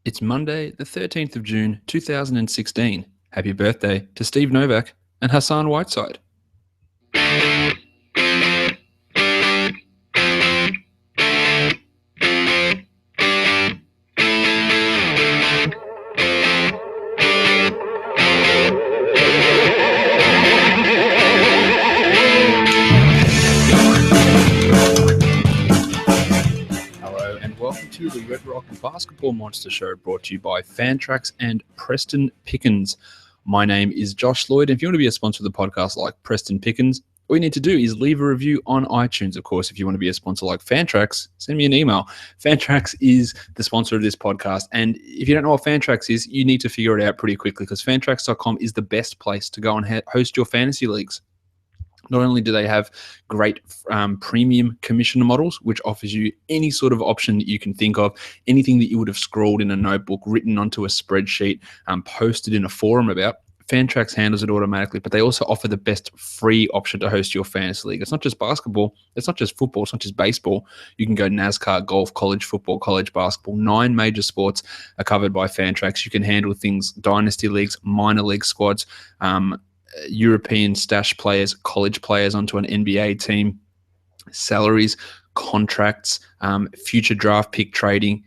It's Monday, the 13th of June, 2016. Happy birthday to Steve Novak and Hassan Whiteside. Hello and welcome to the Red Rock Basketball Monster Show, brought to you by Fantrax and Preston Pickens. My name is Josh Lloyd, and if you want to be a sponsor of the podcast like Preston Pickens, all you need to do is leave a review on iTunes. Of course, if you want to be a sponsor like Fantrax, send me an email. Fantrax is the sponsor of this podcast, and if you don't know what Fantrax is, you need to figure it out pretty quickly, because Fantrax.com is the best place to go and host your fantasy leagues. Not only do they have great premium commission models, which offers you any sort of option that you can think of, anything that you would have scrawled in a notebook, written onto a spreadsheet, posted in a forum about, Fantrax handles it automatically, but they also offer the best free option to host your fantasy league. It's not just basketball, it's not just football, it's not just baseball. You can go NASCAR, golf, college football, college basketball. 9 major sports are covered by Fantrax. You can handle things, dynasty leagues, minor league squads, European stash players, college players onto an NBA team, salaries, contracts, future draft pick trading,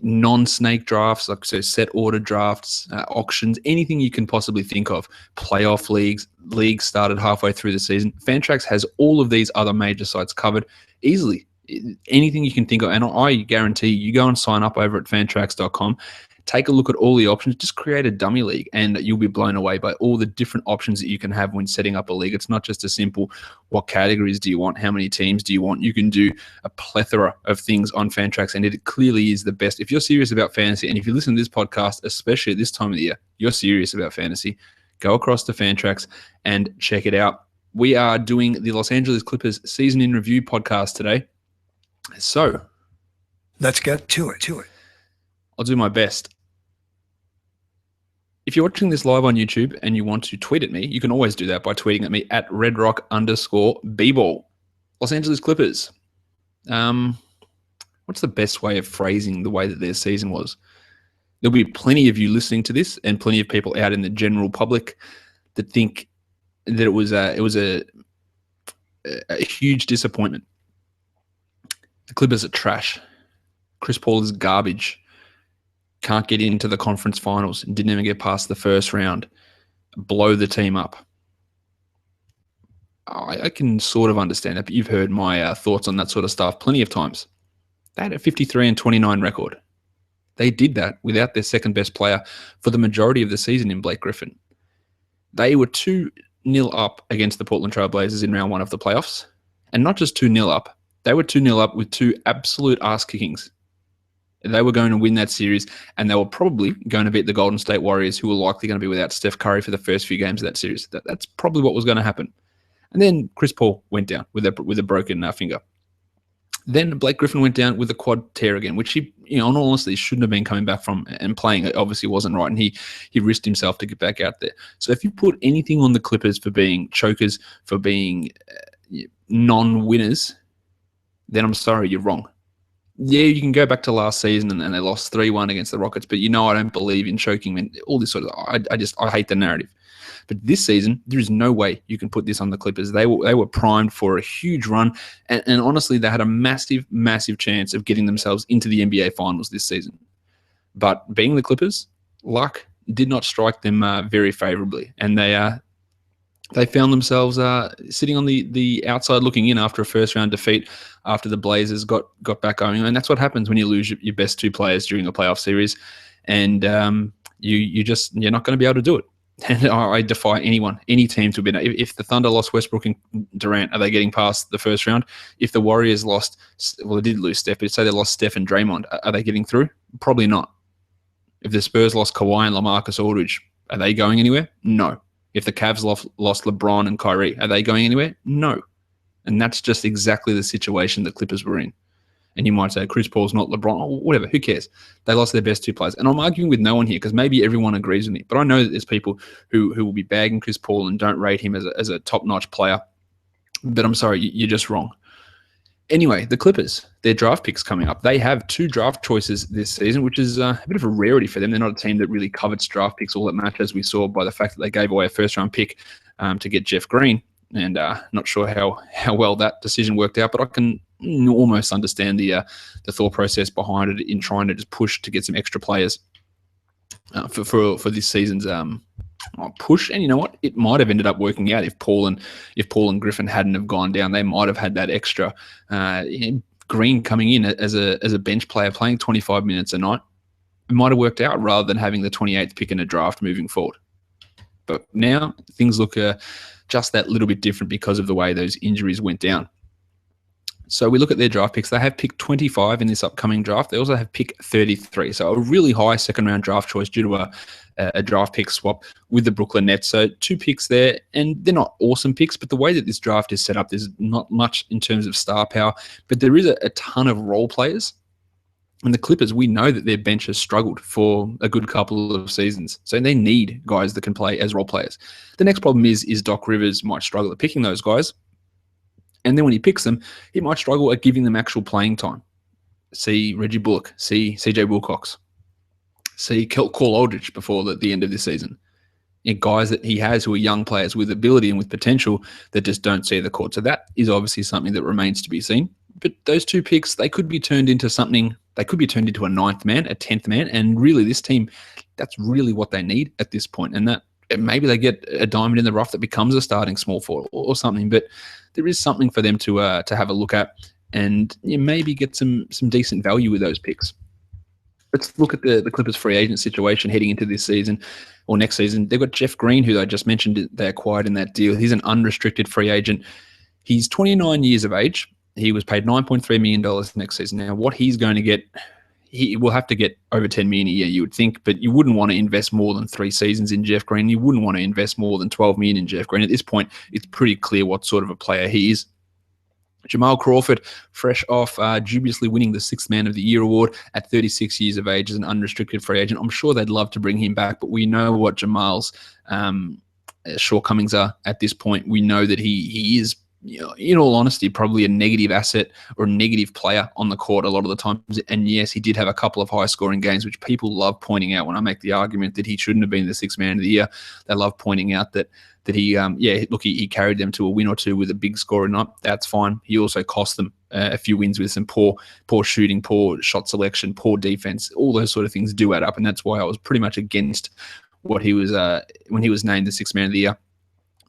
non-snake drafts, like so set order drafts, auctions, anything you can possibly think of, playoff leagues started halfway through the season. Fantrax has all of these other major sites covered easily. Anything you can think of, and I guarantee you go and sign up over at fantrax.com. Take a look at all the options. Just create a dummy league, and you'll be blown away by all the different options that you can have when setting up a league. It's not just a simple, what categories do you want? How many teams do you want? You can do a plethora of things on Fantrax, and it clearly is the best. If you're serious about fantasy, and if you listen to this podcast, especially at this time of the year, you're serious about fantasy, go across to Fantrax and check it out. We are doing the Los Angeles Clippers season in review podcast today. So let's get to it. I'll do my best. If you're watching this live on YouTube and you want to tweet at me, you can always do that by tweeting at me at redrock_bball. Los Angeles Clippers. What's the best way of phrasing the way that their season was? There'll be plenty of you listening to this, and plenty of people out in the general public that think that it was a huge disappointment. The Clippers are trash. Chris Paul is garbage. Can't get into the conference finals, didn't even get past the first round, blow the team up. I can sort of understand that, but you've heard my thoughts on that sort of stuff plenty of times. They had a 53-29 record. They did that without their second best player for the majority of the season in Blake Griffin. They were 2-0 up against the Portland Trail Blazers in round 1 of the playoffs, and not just 2-0 up. They were 2-0 up with 2 absolute ass kickings. They were going to win that series, and they were probably going to beat the Golden State Warriors, who were likely going to be without Steph Curry for the first few games of that series. That's probably what was going to happen. And then Chris Paul went down with a broken finger. Then Blake Griffin went down with a quad tear again, which he, in all honesty, shouldn't have been coming back from and playing. It obviously wasn't right, and he risked himself to get back out there. So if you put anything on the Clippers for being chokers, for being non-winners, then I'm sorry, you're wrong. Yeah, you can go back to last season and they lost 3-1 against the Rockets, but I don't believe in choking and all this sort of. I hate the narrative. But this season, there is no way you can put this on the Clippers. They were primed for a huge run, and honestly, they had a massive, massive chance of getting themselves into the NBA Finals this season. But being the Clippers, luck did not strike them very favorably, and they found themselves sitting on the outside looking in after a first-round defeat after the Blazers got back going. And that's what happens when you lose your best 2 players during a playoff series, and you're not going to be able to do it. And I defy any team to win. If the Thunder lost Westbrook and Durant, are they getting past the first round? If the Warriors lost, well, they did lose Steph, but say they lost Steph and Draymond, are they getting through? Probably not. If the Spurs lost Kawhi and LaMarcus Aldridge, are they going anywhere? No. If the Cavs lost LeBron and Kyrie, are they going anywhere? No. And that's just exactly the situation the Clippers were in. And you might say, Chris Paul's not LeBron, or whatever, who cares? They lost their best 2 players. And I'm arguing with no one here because maybe everyone agrees with me. But I know that there's people who will be bagging Chris Paul and don't rate him as a top-notch player. But I'm sorry, you're just wrong. Anyway, the Clippers, their draft picks coming up. They have 2 draft choices this season, which is a bit of a rarity for them. They're not a team that really covets draft picks all that much, as we saw by the fact that they gave away a first-round pick to get Jeff Green. And not sure how well that decision worked out, but I can almost understand the thought process behind it in trying to just push to get some extra players for this season's push. And you know what? It might have ended up working out if Paul and Griffin hadn't have gone down. They might have had that extra Green coming in as a bench player playing 25 minutes a night. It might have worked out rather than having the 28th pick in a draft moving forward. But now things look just that little bit different because of the way those injuries went down. So we look at their draft picks. They have pick 25 in this upcoming draft. They also have pick 33. So a really high second-round draft choice due to a draft pick swap with the Brooklyn Nets. So 2 picks there, and they're not awesome picks, but the way that this draft is set up, there's not much in terms of star power, but there is a ton of role players. And the Clippers, we know that their bench has struggled for a good couple of seasons. So they need guys that can play as role players. The next problem is Doc Rivers might struggle at picking those guys. And then when he picks them, he might struggle at giving them actual playing time. See Reggie Bullock, see CJ Wilcox, see Cole Aldridge before the end of this season. Guys that he has who are young players with ability and with potential that just don't see the court. So that is obviously something that remains to be seen. But those 2 picks, they could be turned into something. They could be turned into a 9th man, a 10th man. And really this team, that's really what they need at this point. And that maybe they get a diamond in the rough that becomes a starting small forward or something. But there is something for them to have a look at and maybe get some decent value with those picks. Let's look at the Clippers free agent situation heading into this season or next season. They've got Jeff Green, who I just mentioned they acquired in that deal. He's an unrestricted free agent. He's 29 years of age. He was paid $9.3 million next season. Now, what he's going to get, he will have to get over $10 million a year, you would think, but you wouldn't want to invest more than 3 seasons in Jeff Green. You wouldn't want to invest more than $12 million in Jeff Green. At this point, it's pretty clear what sort of a player he is. Jamal Crawford, fresh off dubiously winning the 6th Man of the Year award at 36 years of age as an unrestricted free agent. I'm sure they'd love to bring him back, but we know what Jamal's shortcomings are at this point. We know that he is, in all honesty, probably a negative asset or a negative player on the court a lot of the times. And yes, he did have a couple of high-scoring games, which people love pointing out when I make the argument that he shouldn't have been the 6th Man of the Year. They love pointing out that he carried them to a win or 2 with a big scoring night. That's fine. He also cost them a few wins with some poor shooting, poor shot selection, poor defense. All those sort of things do add up, and that's why I was pretty much against what he was when he was named the 6th Man of the Year.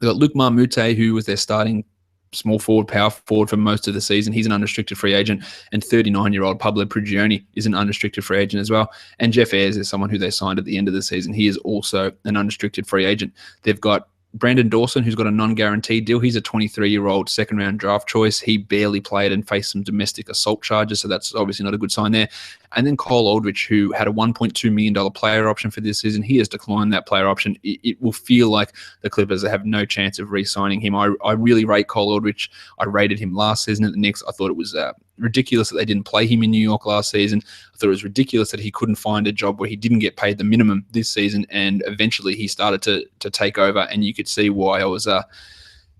They got Luke Marmute, who was their starting small forward, power forward for most of the season. He's an unrestricted free agent. And 39-year-old Pablo Prigioni is an unrestricted free agent as well. And Jeff Ayres is someone who they signed at the end of the season. He is also an unrestricted free agent. They've got Brandon Dawson, who's got a non-guaranteed deal. He's a 23-year-old second-round draft choice. He barely played and faced some domestic assault charges, so that's obviously not a good sign there. And then Cole Aldridge, who had a $1.2 million player option for this season. He has declined that player option. It will feel like the Clippers have no chance of re-signing him. I really rate Cole Aldridge. I rated him last season at the Knicks. I thought it was ridiculous that they didn't play him in New York last season. I thought it was ridiculous that he couldn't find a job where he didn't get paid the minimum this season, and eventually he started to take over, and you could see why I was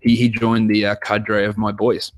he joined the cadre of my boys.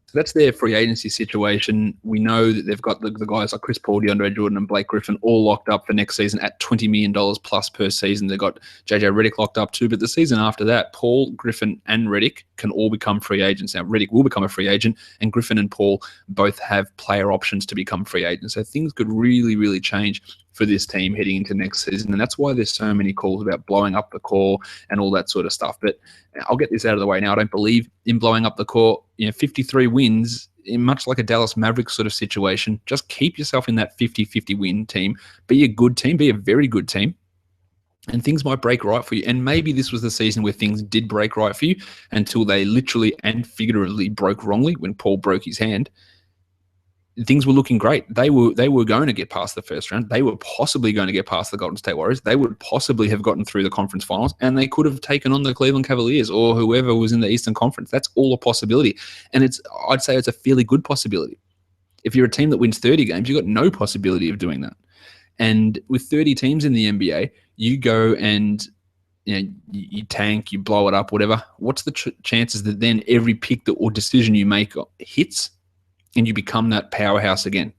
So that's their free agency situation. We know that they've got the guys like Chris Paul, DeAndre Jordan, and Blake Griffin all locked up for next season at $20 million plus per season. They've got JJ Redick locked up too. But the season after that, Paul, Griffin, and Redick can all become free agents. Now, Redick will become a free agent, and Griffin and Paul both have player options to become free agents. So things could really, really change for this team heading into next season. And that's why there's so many calls about blowing up the core and all that sort of stuff. But I'll get this out of the way now. I don't believe in blowing up the core. 53 wins, much like a Dallas Mavericks sort of situation. Just keep yourself in that 50-50 win team. Be a good team. Be a very good team. And things might break right for you. And maybe this was the season where things did break right for you until they literally and figuratively broke wrongly when Paul broke his hand. Things were looking great. They were going to get past the first round. They were possibly going to get past the Golden State Warriors. They would possibly have gotten through the conference finals, and they could have taken on the Cleveland Cavaliers or whoever was in the Eastern Conference. That's all a possibility. And I'd say it's a fairly good possibility. If you're a team that wins 30 games, you've got no possibility of doing that. And with 30 teams in the NBA, you go and you tank, you blow it up, whatever. What's the chances that then every pick or decision you make hits? and you become that powerhouse again.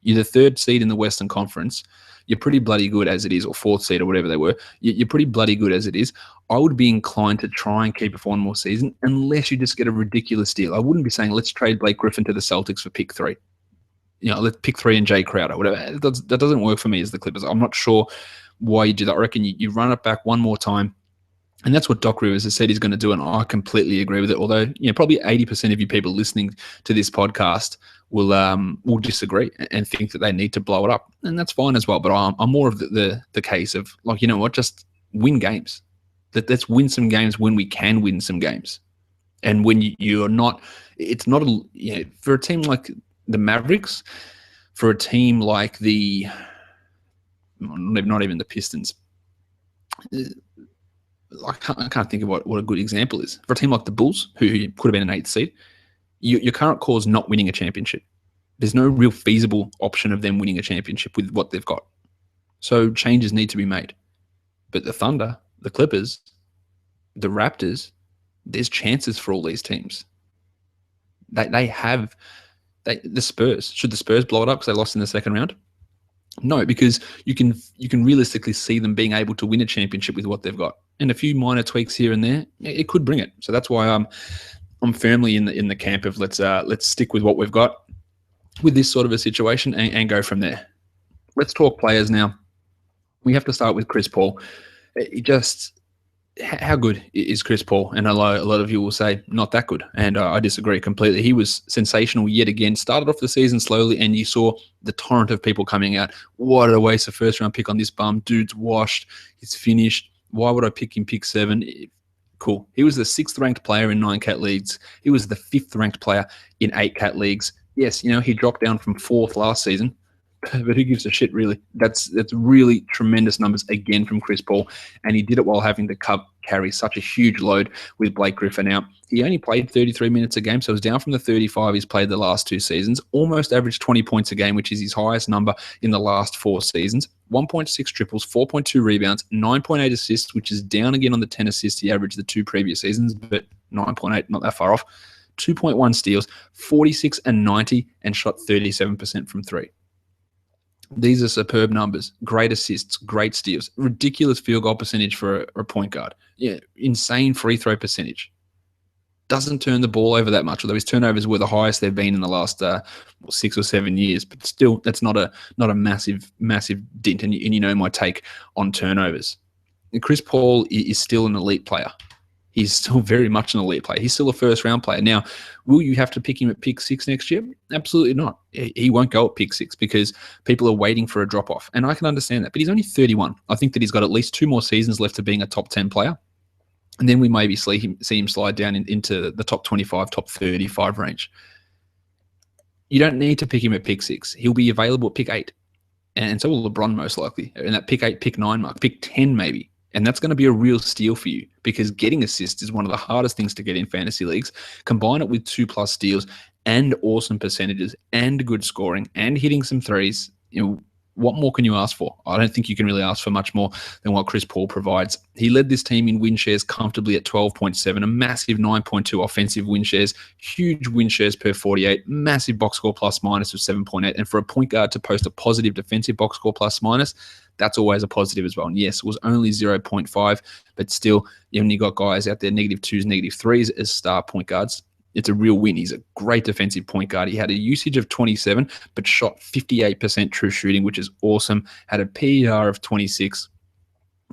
You're the third seed in the Western Conference. You're pretty bloody good as it is, or fourth seed or whatever they were. You're pretty bloody good as it is. I would be inclined to try and keep it for one more season unless you just get a ridiculous deal. I wouldn't be saying, let's trade Blake Griffin to the Celtics for pick 3. Let's pick 3 and Jay Crowder, whatever. That doesn't work for me as the Clippers. I'm not sure why you do that. I reckon you run it back one more time. And that's what Doc Rivers has said he's going to do, and I completely agree with it. Although, probably 80% of you people listening to this podcast will disagree and think that they need to blow it up, and that's fine as well. But I'm more of the case of, like, you know what, just win games. Let's win some games when we can win some games, and when you're not, it's not for a team like the Mavericks, for a team like the not even the Pistons. I can't think of what a good example is. For a team like the Bulls, who could have been an 8th seed, your current core is not winning a championship. There's no real feasible option of them winning a championship with what they've got. So changes need to be made. But the Thunder, the Clippers, the Raptors, there's chances for all these teams. They have the Spurs. Should the Spurs blow it up because they lost in the second round? No, because you can realistically see them being able to win a championship with what they've got, and a few minor tweaks here and there, it could bring it. So that's why I'm firmly in the camp of let's stick with what we've got with this sort of a situation and go from there. Let's talk players now. We have to start with Chris Paul. How good is Chris Paul? And a lot of you will say not that good, and I disagree completely. He was sensational yet again. Started off the season slowly, and you saw the torrent of people coming out. What a waste of first-round pick on this bum. Dude's washed. He's finished. Why would I pick him pick 7? Cool. He was the 6th-ranked player in 9-cat leagues. He was the 5th-ranked player in 8-cat leagues. Yes, he dropped down from 4th last season, but who gives a shit, really? That's really tremendous numbers again from Chris Paul, and he did it while having to carry such a huge load with Blake Griffin out. He only played 33 minutes a game, so it was down from the 35 he's played the last 2 seasons. Almost averaged 20 points a game, which is his highest number in the last 4 seasons. 1.6 triples, 4.2 rebounds, 9.8 assists, which is down again on the 10 assists he averaged the 2 previous seasons, but 9.8, not that far off. 2.1 steals, 46 and 90, and shot 37% from 3. These are superb numbers. Great assists, great steals, ridiculous field goal percentage for a point guard. Yeah, insane free throw percentage. Doesn't turn the ball over that much, although his turnovers were the highest they've been in the last 6 or 7 years. But still, that's not a massive dent. And you know my take on turnovers. And Chris Paul is still an elite player. He's still very much an elite player. He's still a first-round player. Now, will you have to pick him at pick 6 next year? Absolutely not. He won't go at pick 6 because people are waiting for a drop-off. And I can understand that. But he's only 31. I think that he's got at least 2 more seasons left of being a top 10 player. And then we maybe see him slide down into the top 25, top 35 range. You don't need to pick him at pick 6. He'll be available at pick 8. And so will LeBron most likely. In that pick 8, pick 9 mark, pick 10 maybe. And that's going to be a real steal for you because getting assists is one of the hardest things to get in fantasy leagues. Combine it with 2+ steals and awesome percentages and good scoring and hitting some threes. What more can you ask for? I don't think you can really ask for much more than what Chris Paul provides. He led this team in win shares comfortably at 12.7, a massive 9.2 offensive win shares, huge win shares per 48, massive box score plus minus of 7.8. And for a point guard to post a positive defensive box score plus minus, that's always a positive as well. And yes, it was only 0.5, but still, when you got guys out there, -2s, -3s as star point guards, it's a real win. He's a great defensive point guard. He had a usage of 27, but shot 58% true shooting, which is awesome. Had a PER of 26.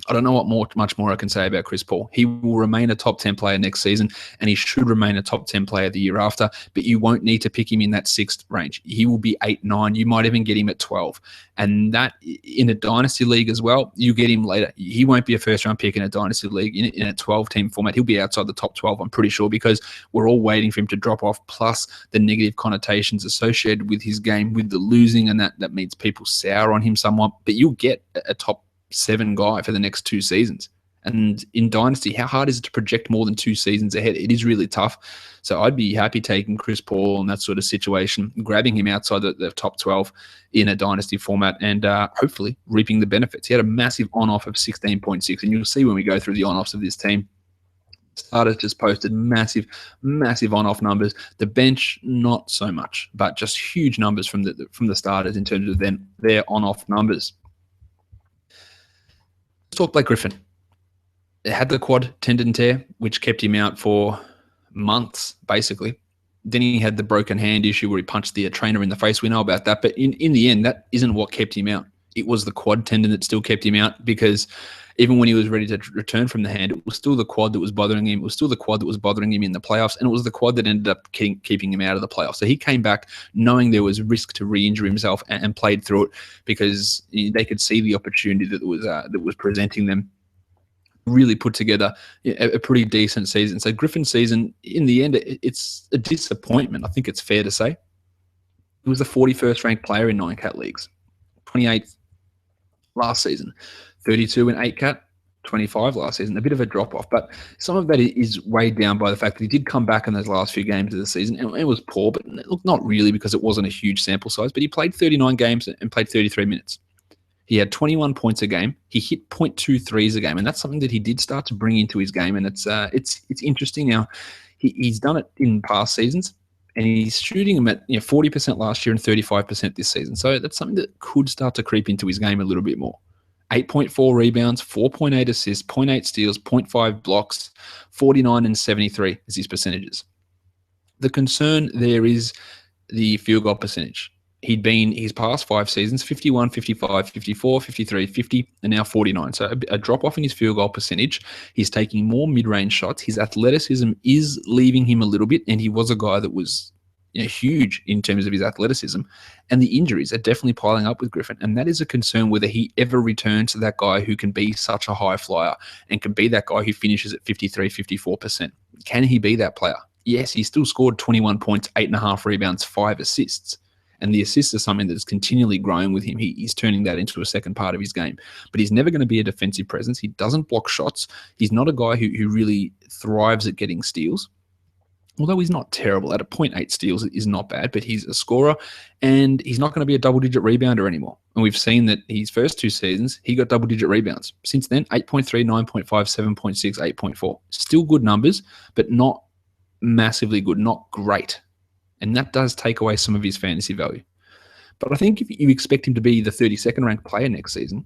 I don't know much more I can say about Chris Paul. He will remain a top 10 player next season, and he should remain a top 10 player the year after, but you won't need to pick him in that 6th range. He will be 8, 9. You might even get him at 12. And that, in a dynasty league as well, you get him later. He won't be a first-round pick in a dynasty league in a 12-team format. He'll be outside the top 12, I'm pretty sure, because we're all waiting for him to drop off, plus the negative connotations associated with his game, with the losing, and that means people sour on him somewhat. But you'll get a top 7 guy for the next 2 seasons. And in Dynasty, how hard is it to project more than 2 seasons ahead? It is really tough. So I'd be happy taking Chris Paul in that sort of situation, grabbing him outside the top 12 in a Dynasty format, and hopefully reaping the benefits. He had a massive on-off of 16.6, and you'll see when we go through the on-offs of this team, Starters just posted massive on-off numbers. The bench, not so much, but just huge numbers from the starters in terms of their on-off numbers. Let's talk Blake Griffin. It had the quad tendon tear, which kept him out for months, basically. Then he had the broken hand issue where he punched the trainer in the face. We know about that. But in the end, that isn't what kept him out. It was the quad tendon that still kept him out, because even when he was ready to return from the hand, it was still the quad that was bothering him. It was still the quad that was bothering him in the playoffs, and it was the quad that ended up keeping him out of the playoffs. So he came back knowing there was risk to re-injure himself and played through it, because they could see the opportunity that was presenting them. Really put together a pretty decent season. So Griffin's season, in the end, it's a disappointment. I think it's fair to say. He was the 41st ranked player in 9 cat leagues, 28th last season, 32 in 8 cat, 25 last season. A bit of a drop off, but some of that is weighed down by the fact that he did come back in those last few games of the season, and it was poor, but look, not really, because it wasn't a huge sample size. But he played 39 games and played 33 minutes. He had 21 points a game. He hit 0.2 threes a game, and that's something that he did start to bring into his game. And it's interesting now. He's done it in past seasons, and he's shooting them at 40% last year and 35% this season. So that's something that could start to creep into his game a little bit more. 8.4 rebounds, 4.8 assists, 0.8 steals, 0.5 blocks, 49 and 73 is his percentages. The concern there is the field goal percentage. He'd been his past 5 seasons, 51, 55, 54, 53, 50, and now 49. So a drop off in his field goal percentage. He's taking more mid-range shots. His athleticism is leaving him a little bit, and he was a guy that was huge in terms of his athleticism. And the injuries are definitely piling up with Griffin, and that is a concern whether he ever returns to that guy who can be such a high flyer and can be that guy who finishes at 53, 54%. Can he be that player? Yes, he still scored 21 points, 8.5 rebounds, 5 assists. And the assists are something that's continually growing with him. He's turning that into a second part of his game. But he's never going to be a defensive presence. He doesn't block shots. He's not a guy who really thrives at getting steals. Although he's not terrible. At a 0.8 steals is not bad, but he's a scorer, and he's not going to be a double-digit rebounder anymore. And we've seen that his first 2 seasons, he got double-digit rebounds. Since then, 8.3, 9.5, 7.6, 8.4. Still good numbers, but not massively good, not great. And that does take away some of his fantasy value. But I think if you expect him to be the 32nd ranked player next season,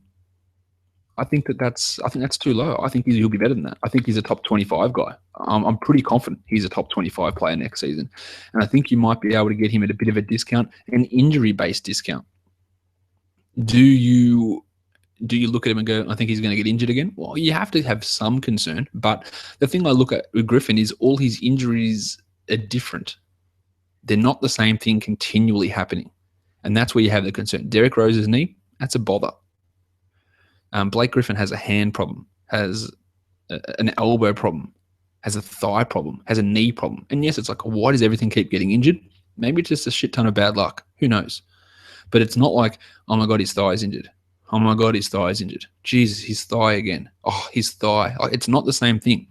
I think that's too low. I think he'll be better than that. I think he's a top 25 guy. I'm pretty confident he's a top 25 player next season. And I think you might be able to get him at a bit of a discount, an injury-based discount. Do you look at him and go, I think he's going to get injured again? Well, you have to have some concern. But the thing I look at with Griffin is all his injuries are different. They're not the same thing continually happening. And that's where you have the concern. Derrick Rose's knee, that's a bother. Blake Griffin has a hand problem, has an elbow problem, has a thigh problem, has a knee problem. And yes, it's like, why does everything keep getting injured? Maybe it's just a shit ton of bad luck. Who knows? But it's not like, oh my God, his thigh is injured. Oh my God, his thigh is injured. Jesus, his thigh again. Oh, his thigh. It's not the same thing.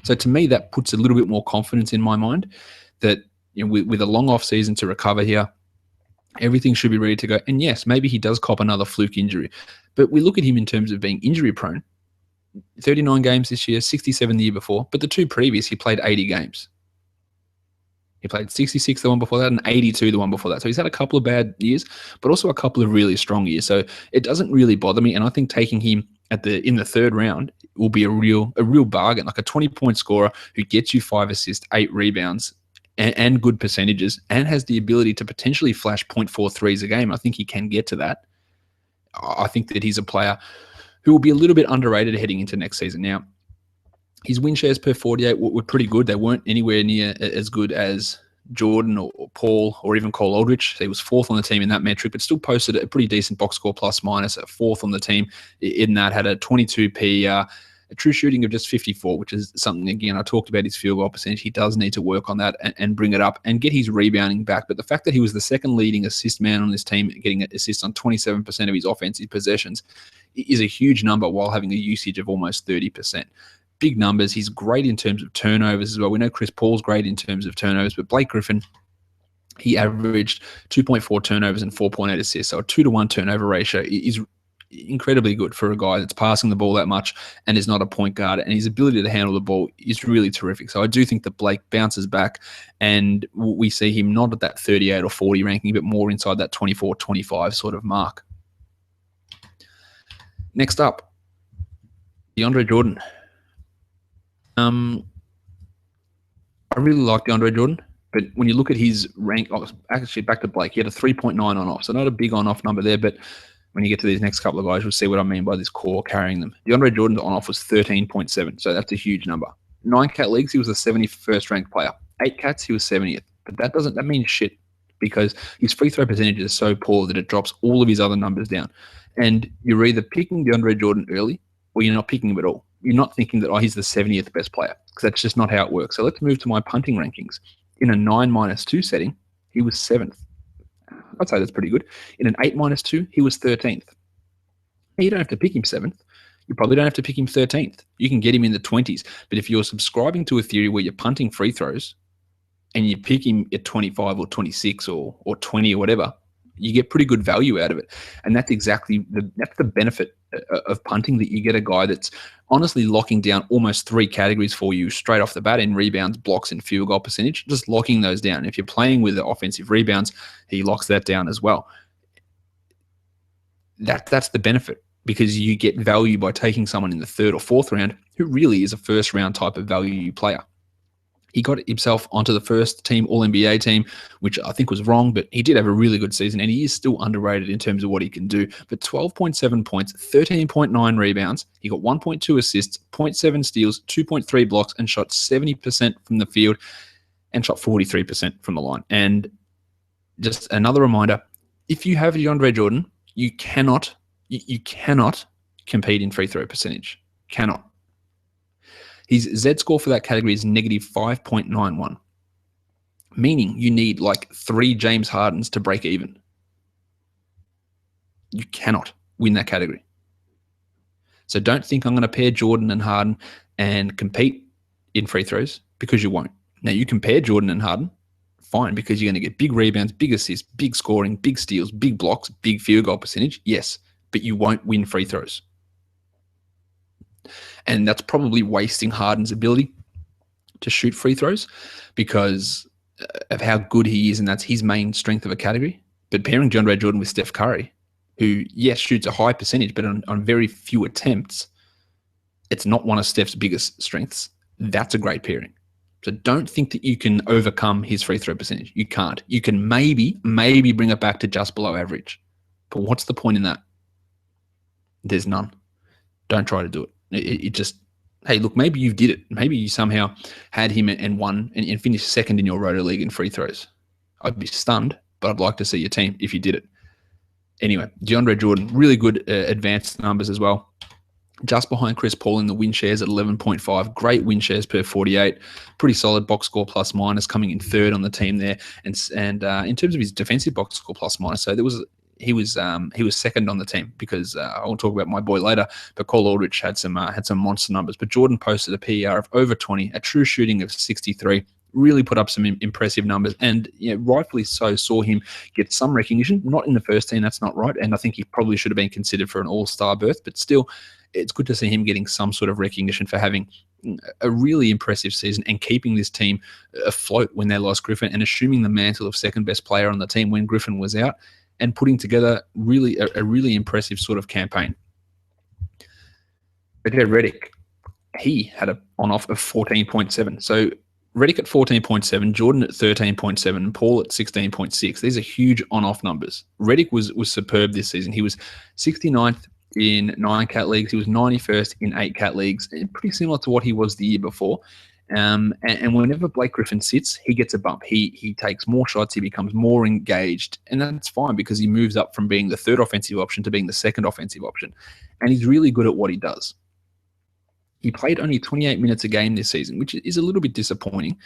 So to me, that puts a little bit more confidence in my mind that with a long off season to recover here, everything should be ready to go. And yes, maybe he does cop another fluke injury. But we look at him in terms of being injury prone. 39 games this year, 67 the year before. But the 2 previous, he played 80 games. He played 66 the one before that and 82 the one before that. So he's had a couple of bad years, but also a couple of really strong years. So it doesn't really bother me. And I think taking him in the 3rd round will be a real bargain, like a 20-point scorer who gets you 5 assists, 8 rebounds, and good percentages, and has the ability to potentially flash 0.4 threes a game. I think he can get to that. I think that he's a player who will be a little bit underrated heading into next season. Now, his win shares per 48 were pretty good. They weren't anywhere near as good as Jordan or Paul or even Cole Aldrich. He was 4th on the team in that metric, but still posted a pretty decent box score plus minus, a 4th on the team in that, had a 22 PER, a true shooting of just 54, which is something, again, I talked about his field goal percentage. He does need to work on that and bring it up and get his rebounding back. But the fact that he was the 2nd leading assist man on this team, getting assists on 27% of his offensive possessions, is a huge number while having a usage of almost 30%. Big numbers. He's great in terms of turnovers as well. We know Chris Paul's great in terms of turnovers, but Blake Griffin, he averaged 2.4 turnovers and 4.8 assists. So a 2-to-1 turnover ratio is incredibly good for a guy that's passing the ball that much and is not a point guard, and his ability to handle the ball is really terrific. So I do think that Blake bounces back, and we see him not at that 38 or 40 ranking, but more inside that 24, 25 sort of mark. Next up, DeAndre Jordan. I really like DeAndre Jordan, but when you look at his rank, actually back to Blake, he had a 3.9 on off, so not a big on off number there, but when you get to these next couple of guys, you'll see what I mean by this core carrying them. DeAndre Jordan's on-off was 13.7, so that's a huge number. 9-cat leagues, he was the 71st ranked player. 8-cats, he was 70th. But that means shit, because his free throw percentage is so poor that it drops all of his other numbers down. And you're either picking DeAndre Jordan early, or you're not picking him at all. You're not thinking that, he's the 70th best player, because that's just not how it works. So let's move to my punting rankings. In a 9-2 setting, he was 7th. I'd say that's pretty good. In an 8-2, he was 13th. You don't have to pick him 7th. You probably don't have to pick him 13th. You can get him in the 20s. But if you're subscribing to a theory where you're punting free throws and you pick him at 25 or 26 or 20 or whatever, you get pretty good value out of it. And that's exactly that's the benefit of punting, that you get a guy that's honestly locking down almost 3 categories for you straight off the bat in rebounds, blocks, and field goal percentage, just locking those down. If you're playing with the offensive rebounds, he locks that down as well. That's the benefit, because you get value by taking someone in the 3rd or 4th round who really is a first round type of value player. He got himself onto the first team All-NBA team, which I think was wrong, but he did have a really good season, and he is still underrated in terms of what he can do. But 12.7 points, 13.9 rebounds, he got 1.2 assists, 0.7 steals, 2.3 blocks, and shot 70% from the field and shot 43% from the line. And just another reminder, if you have DeAndre Jordan, you cannot compete in free throw percentage. Cannot. His Z-score for that category is negative 5.91, meaning you need like 3 James Hardens to break even. You cannot win that category. So don't think I'm going to pair Jordan and Harden and compete in free throws, because you won't. Now, you can pair Jordan and Harden, fine, because you're going to get big rebounds, big assists, big scoring, big steals, big blocks, big field goal percentage, yes, but you won't win free throws. And that's probably wasting Harden's ability to shoot free throws because of how good he is, and that's his main strength of a category. But pairing DeAndre Jordan with Steph Curry, who, yes, shoots a high percentage, but on very few attempts, it's not one of Steph's biggest strengths. That's a great pairing. So don't think that you can overcome his free throw percentage. You can't. You can maybe bring it back to just below average. But what's the point in that? There's none. Don't try to do it. It just, hey, look, maybe you did it. Maybe you somehow had him and won and finished 2nd in your roto league in free throws. I'd be stunned, but I'd like to see your team if you did it. Anyway, DeAndre Jordan, really good advanced numbers as well. Just behind Chris Paul in the win shares at 11.5. Great win shares per 48. Pretty solid box score plus minus, coming in 3rd on the team there. And in terms of his defensive box score plus minus, so he was 2nd on the team, because I'll talk about my boy later, but Cole Aldrich had some monster numbers. But Jordan posted a PER of over 20, a true shooting of 63, really put up some impressive numbers, and rightfully so, saw him get some recognition, not in the first team, that's not right, and I think he probably should have been considered for an all-star berth, but still, it's good to see him getting some sort of recognition for having a really impressive season and keeping this team afloat when they lost Griffin, and assuming the mantle of 2nd best player on the team when Griffin was out, and putting together a really impressive sort of campaign. But Redick, he had an on-off of 14.7. So Redick at 14.7, Jordan at 13.7, and Paul at 16.6. These are huge on-off numbers. Redick was superb this season. He was 69th in 9-cat leagues. He was 91st in 8-cat leagues, pretty similar to what he was the year before. And whenever Blake Griffin sits, he gets a bump. He takes more shots. He becomes more engaged. And that's fine, because he moves up from being the 3rd offensive option to being the 2nd offensive option. And he's really good at what he does. He played only 28 minutes a game this season, which is a little bit disappointing.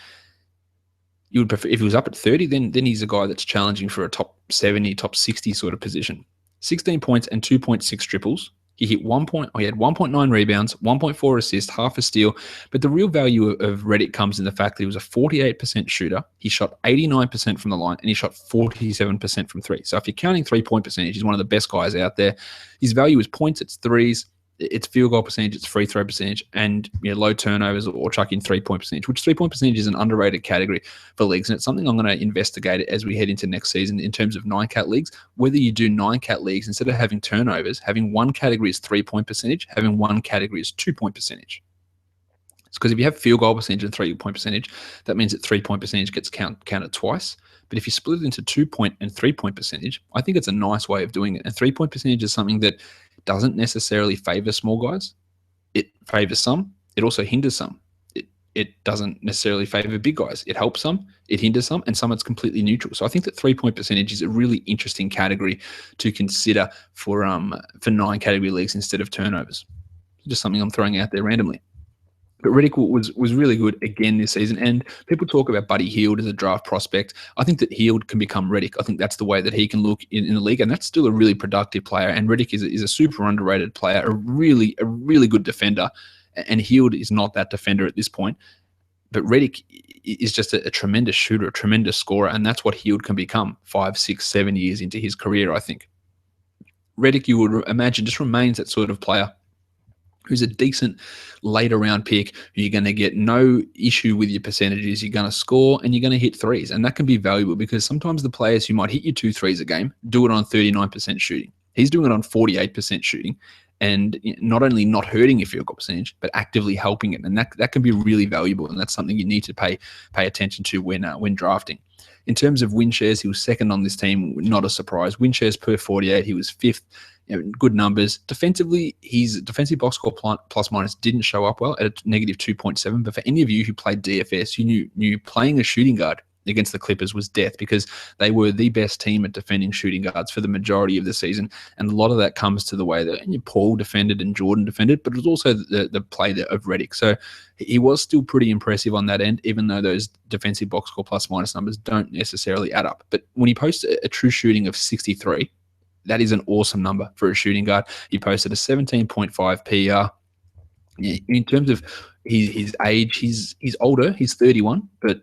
You would prefer, if he was up at 30, then he's a guy that's challenging for a top 70, top 60 sort of position. 16 points and 2.6 triples He hit 1 point. He had 1.9 rebounds, 1.4 assists, half a steal. But the real value of Redick comes in the fact that he was a 48% shooter. He shot 89% from the line, and he shot 47% from three. So if you're counting 3-point percentage, he's one of the best guys out there. His value is points, it's threes, it's field goal percentage, it's free throw percentage, and low turnovers or chuck in 3-point percentage, which 3-point percentage is an underrated category for leagues. And it's something I'm going to investigate as we head into next season in terms of 9-cat leagues. Whether you do 9-cat leagues, instead of having turnovers, having one category is 3-point percentage, having one category is 2-point percentage. It's because if you have field goal percentage and 3-point percentage, that means that 3-point percentage gets counted twice. But if you split it into 2-point and 3-point percentage, I think it's a nice way of doing it. And 3-point percentage is something that doesn't necessarily favor small guys. It favors some. It also hinders some. It doesn't necessarily favor big guys. It helps some. It hinders some. And some it's completely neutral. So I think that 3-point percentage is a really interesting category to consider for 9-category leagues instead of turnovers. Just something I'm throwing out there randomly. But Redick was really good again this season. And people talk about Buddy Hield as a draft prospect. I think that Hield can become Redick. I think that's the way that he can look in the league. And that's still a really productive player. And Redick is a super underrated player, a really good defender. And Hield is not that defender at this point. But Redick is just a tremendous shooter, a tremendous scorer. And that's what Hield can become 5, 6, 7 years into his career, I think. Redick, you would imagine, just remains that sort of player who's a decent later round pick, who you're going to get no issue with your percentages. You're going to score and you're going to hit threes. And that can be valuable because sometimes the players who might hit you 2 threes a game do it on 39% shooting. He's doing it on 48% shooting and not only not hurting your field goal percentage, but actively helping it. And that can be really valuable. And that's something you need to pay attention to when drafting. In terms of win shares, he was second on this team. Not a surprise. Win shares per 48, he was fifth. Good numbers. Defensively, his defensive box score plus minus didn't show up well at a negative 2.7. But for any of you who played DFS, you knew playing a shooting guard against the Clippers was death because they were the best team at defending shooting guards for the majority of the season. And a lot of that comes to the way that Paul defended and Jordan defended, but it was also the play of Redick. So he was still pretty impressive on that end, even though those defensive box score plus minus numbers don't necessarily add up. But when he posts a true shooting of 63, that is an awesome number for a shooting guard. He posted a 17.5 PER. In terms of his age, he's older. He's 31, but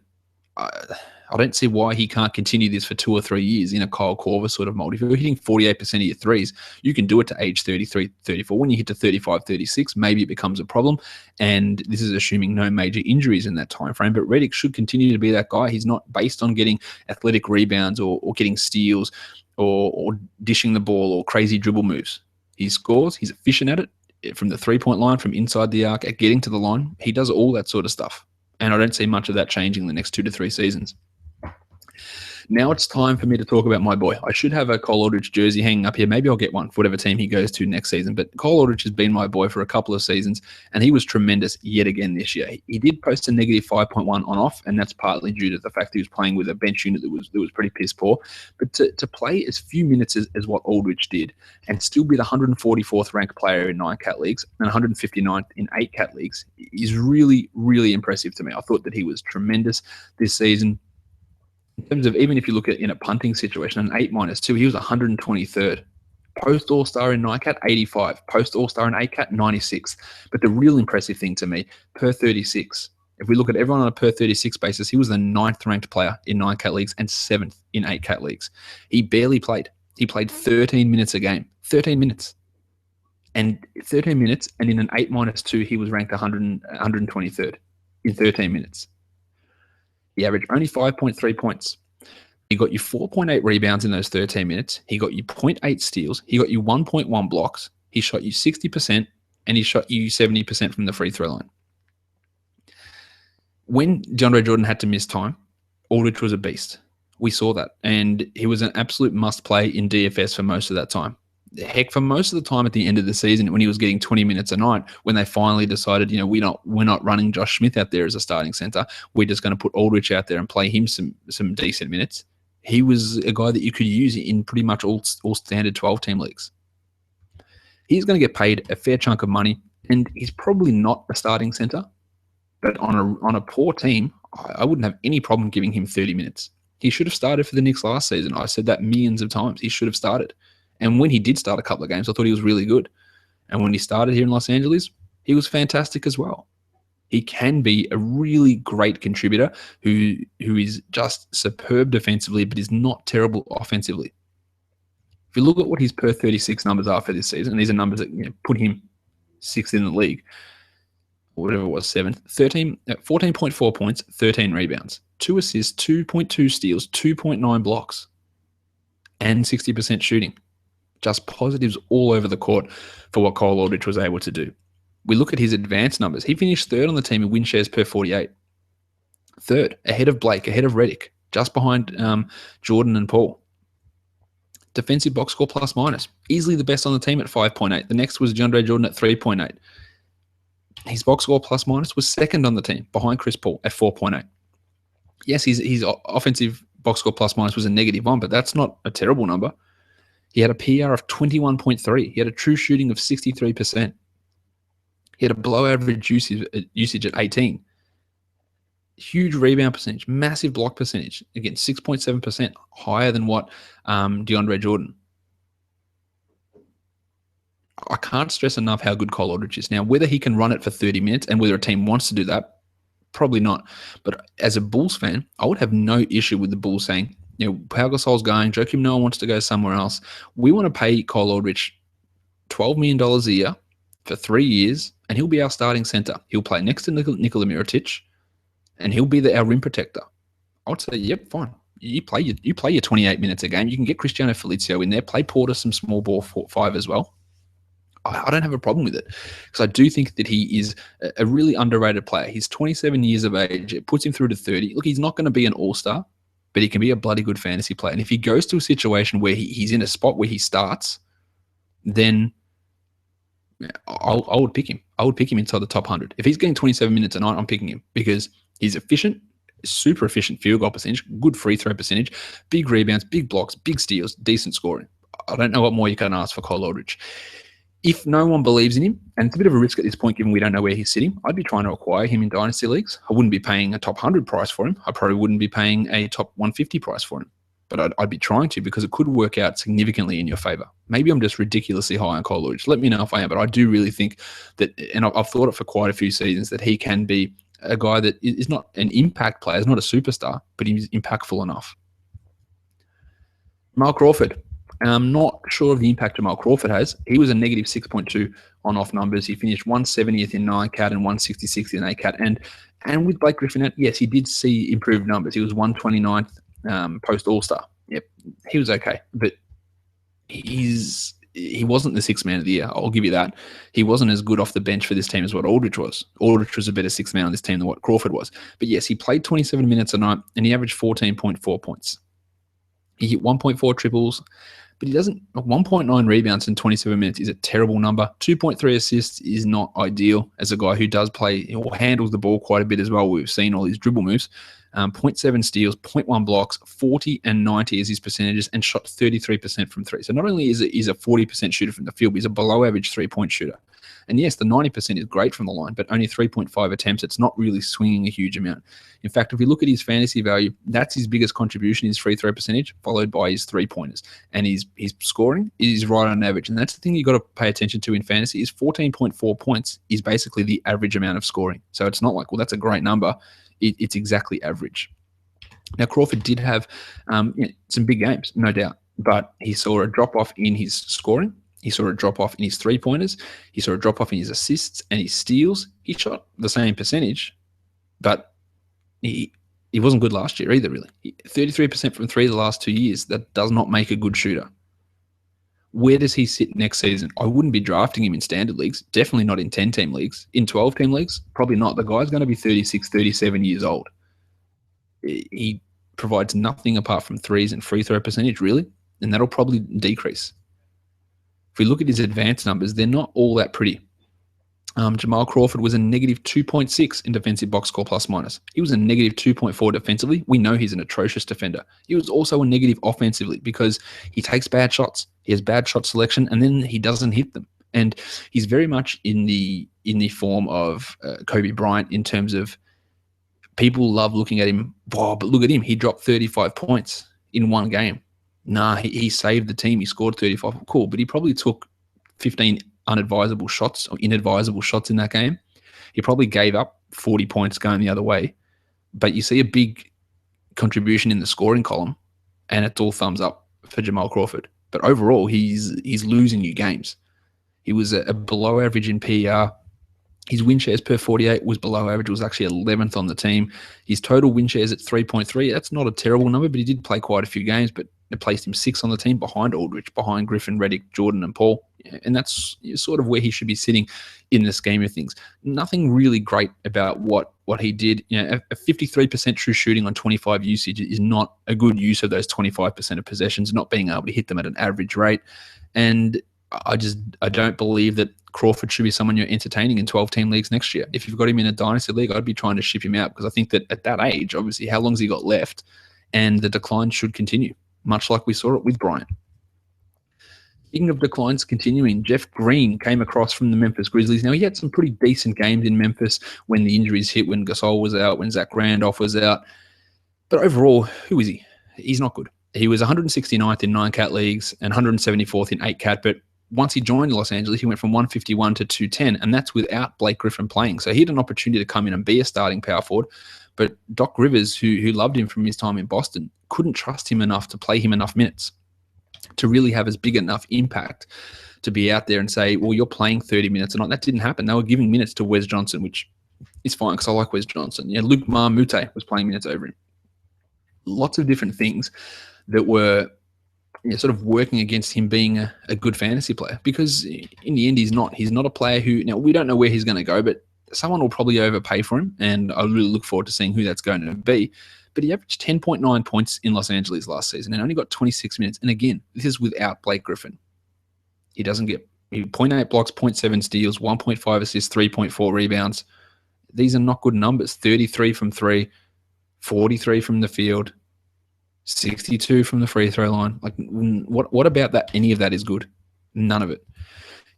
I don't see why he can't continue this for 2 or 3 years in a Kyle Korver sort of mold. If you're hitting 48% of your threes, you can do it to age 33, 34. When you hit to 35, 36, maybe it becomes a problem. And this is assuming no major injuries in that time frame. But Redick should continue to be that guy. He's not based on getting athletic rebounds or getting steals or dishing the ball or crazy dribble moves. He scores. He's efficient at it from the 3-point line, from inside the arc, at getting to the line. He does all that sort of stuff. And I don't see much of that changing in the next 2 to 3 seasons. Now it's time for me to talk about my boy. I should have a Cole Aldrich jersey hanging up here. Maybe I'll get one for whatever team he goes to next season. But Cole Aldrich has been my boy for a couple of seasons, and he was tremendous yet again this year. He did post a negative 5.1 on off, and that's partly due to the fact that he was playing with a bench unit that was pretty piss poor. But to play as few minutes as what Aldrich did and still be the 144th ranked player in 9-cat leagues and 159th in 8-cat leagues is really, really impressive to me. I thought that he was tremendous this season. In terms of, even if you look at in a punting situation, an 8-2, he was 123rd. Post All-Star in 9-cat, 85. Post All-Star in 8-cat, 96. But the real impressive thing to me, per 36. If we look at everyone on a per 36 basis, he was the 9th ranked player in 9-cat leagues and 7th in 8-cat leagues. He barely played. He played 13 minutes a game. 13 minutes. And 13 minutes, and in an 8-2, he was ranked 123rd in 13 minutes. He averaged only 5.3 points. He got you 4.8 rebounds in those 13 minutes. He got you 0.8 steals. He got you 1.1 blocks. He shot you 60%, and he shot you 70% from the free throw line. When DeAndre Jordan had to miss time, Aldrich was a beast. We saw that, and he was an absolute must-play in DFS for most of that time. Heck, for most of the time at the end of the season, when he was getting 20 minutes a night, when they finally decided, we're not running Josh Smith out there as a starting center, we're just going to put Aldrich out there and play him some decent minutes. He was a guy that you could use in pretty much all standard 12-team leagues. He's going to get paid a fair chunk of money, and he's probably not a starting center, but on a poor team, I wouldn't have any problem giving him 30 minutes. He should have started for the Knicks last season. I said that millions of times. He should have started. And when he did start a couple of games, I thought he was really good. And when he started here in Los Angeles, he was fantastic as well. He can be a really great contributor who is just superb defensively, but is not terrible offensively. If you look at what his per 36 numbers are for this season, and these are numbers that put him sixth in the league, or whatever it was, seventh, 14.4 points, 13 rebounds, 2 assists, 2.2 steals, 2.9 blocks, and 60% shooting. Just positives all over the court for what Kyle Aldridge was able to do. We look at his advanced numbers. He finished third on the team in win shares per 48. Third, ahead of Blake, ahead of Redick, just behind Jordan and Paul. Defensive box score plus minus, easily the best on the team at 5.8. The next was DeAndre Jordan at 3.8. His box score plus minus was second on the team, behind Chris Paul at 4.8. Yes, his offensive box score plus minus was a -1, but that's not a terrible number. He had a PR of 21.3. He had a true shooting of 63%. He had a below average usage at 18. Huge rebound percentage, massive block percentage. Again, 6.7%, higher than what DeAndre Jordan. I can't stress enough how good Kyle Aldridge is. Now, whether he can run it for 30 minutes and whether a team wants to do that, probably not. But as a Bulls fan, I would have no issue with the Bulls saying, Pau Gasol's going, Joakim Noah wants to go somewhere else. We want to pay Kyle Aldridge $12 million a year for 3 years, and he'll be our starting center. He'll play next to Nikola Mirotic, and he'll be our rim protector. I would say, yep, fine. You play your 28 minutes a game. You can get Cristiano Felicio in there, play Porter some small ball 5 as well. I don't have a problem with it because I do think that he is a really underrated player. He's 27 years of age. It puts him through to 30. Look, he's not going to be an all-star, but he can be a bloody good fantasy player. And if he goes to a situation where he's in a spot where he starts, then I would pick him. I would pick him inside the top 100. If he's getting 27 minutes a night, I'm picking him because he's efficient, super efficient field goal percentage, good free throw percentage, big rebounds, big blocks, big steals, decent scoring. I don't know what more you can ask for Kyle Aldridge. If no one believes in him, and it's a bit of a risk at this point given we don't know where he's sitting, I'd be trying to acquire him in dynasty leagues. I wouldn't be paying a top 100 price for him. I probably wouldn't be paying a top 150 price for him. But I'd be trying to because it could work out significantly in your favor. Maybe I'm just ridiculously high on Kyle Aldridge. Let me know if I am, but I do really think that, and I've thought it for quite a few seasons, that he can be a guy that is not an impact player, is not a superstar, but he's impactful enough. Jamal Crawford. I'm not sure of the impact Jamal Crawford has. He was a -6.2 on-off numbers. He finished 170th in 9-cat and 166th in 8-cat. And with Blake Griffin, yes, he did see improved numbers. He was 129th post-All-Star. Yep, he was okay. But he wasn't the sixth man of the year. I'll give you that. He wasn't as good off the bench for this team as what Aldridge was. Aldridge was a better sixth man on this team than what Crawford was. But yes, he played 27 minutes a night, and he averaged 14.4 points. He hit 1.4 triples, but he doesn't. 1.9 rebounds in 27 minutes is a terrible number. 2.3 assists is not ideal as a guy who does play or handles the ball quite a bit as well. We've seen all his dribble moves. 0.7 steals, 0.1 blocks, 40 and 90 is his percentages, and shot 33% from three. So not only is he a 40% shooter from the field, but he's a below average 3-point shooter. And yes, the 90% is great from the line, but only 3.5 attempts. It's not really swinging a huge amount. In fact, if we look at his fantasy value, that's his biggest contribution, his free throw percentage, followed by his 3-pointers. And his scoring is right on average. And that's the thing you've got to pay attention to in fantasy is 14.4 points is basically the average amount of scoring. So it's not like, well, that's a great number. It's exactly average. Now, Crawford did have some big games, no doubt, but he saw a drop-off in his scoring. He saw a drop-off in his 3-pointers. He saw a drop-off in his assists and his steals. He shot the same percentage, but he wasn't good last year either, really. 33% from three the last 2 years. That does not make a good shooter. Where does he sit next season? I wouldn't be drafting him in standard leagues. Definitely not in 10-team leagues. In 12-team leagues, probably not. The guy's going to be 36, 37 years old. He provides nothing apart from threes and free throw percentage, really, and that'll probably decrease. If we look at his advanced numbers, they're not all that pretty. Jamal Crawford was a -2.6 in defensive box score plus minus. He was a -2.4 defensively. We know he's an atrocious defender. He was also a negative offensively because he takes bad shots. He has bad shot selection, and then he doesn't hit them. And he's very much in the form of Kobe Bryant in terms of people love looking at him. Wow, but look at him. He dropped 35 points in one game. Nah, he saved the team. He scored 35. Cool, but he probably took 15 unadvisable shots or inadvisable shots in that game. He probably gave up 40 points going the other way, but you see a big contribution in the scoring column, and it's all thumbs up for Jamal Crawford. But overall, he's losing you games. He was a below average in PER. His win shares per 48 was below average. It was actually 11th on the team. His total win shares at 3.3. That's not a terrible number, but he did play quite a few games, but it placed him 6th on the team behind Aldridge, behind Griffin, Reddick, Jordan, and Paul. And that's sort of where he should be sitting in the scheme of things. Nothing really great about what he did. A 53% true shooting on 25 usage is not a good use of those 25% of possessions, not being able to hit them at an average rate. And I don't believe that Crawford should be someone you're entertaining in 12-team leagues next year. If you've got him in a dynasty league, I'd be trying to ship him out, because I think that at that age, obviously, how long's he got left? And the decline should continue, much like we saw it with Bryant. Speaking of declines continuing, Jeff Green came across from the Memphis Grizzlies. Now, he had some pretty decent games in Memphis when the injuries hit, when Gasol was out, when Zach Randolph was out. But overall, who is he? He's not good. He was 169th in 9-cat leagues and 174th in 8-cat, but once he joined Los Angeles, he went from 151 to 210, and that's without Blake Griffin playing. So he had an opportunity to come in and be a starting power forward, but Doc Rivers, who loved him from his time in Boston, couldn't trust him enough to play him enough minutes to really have as big enough impact to be out there and say, well, you're playing 30 minutes a night. That didn't happen. They were giving minutes to Wes Johnson, which is fine because I like Wes Johnson. Luke Mute was playing minutes over him. Lots of different things that were sort of working against him being a good fantasy player, because in the end, he's not a player who, now we don't know where he's going to go, but someone will probably overpay for him, and I really look forward to seeing who that's going to be. But he averaged 10.9 points in Los Angeles last season and only got 26 minutes. And again, this is without Blake Griffin. He doesn't get 0.8 blocks, 0.7 steals, 1.5 assists, 3.4 rebounds. These are not good numbers. 33 from 3, 43 from the field, 62 from the free throw line. Like, what about that? Any of that is good? None of it.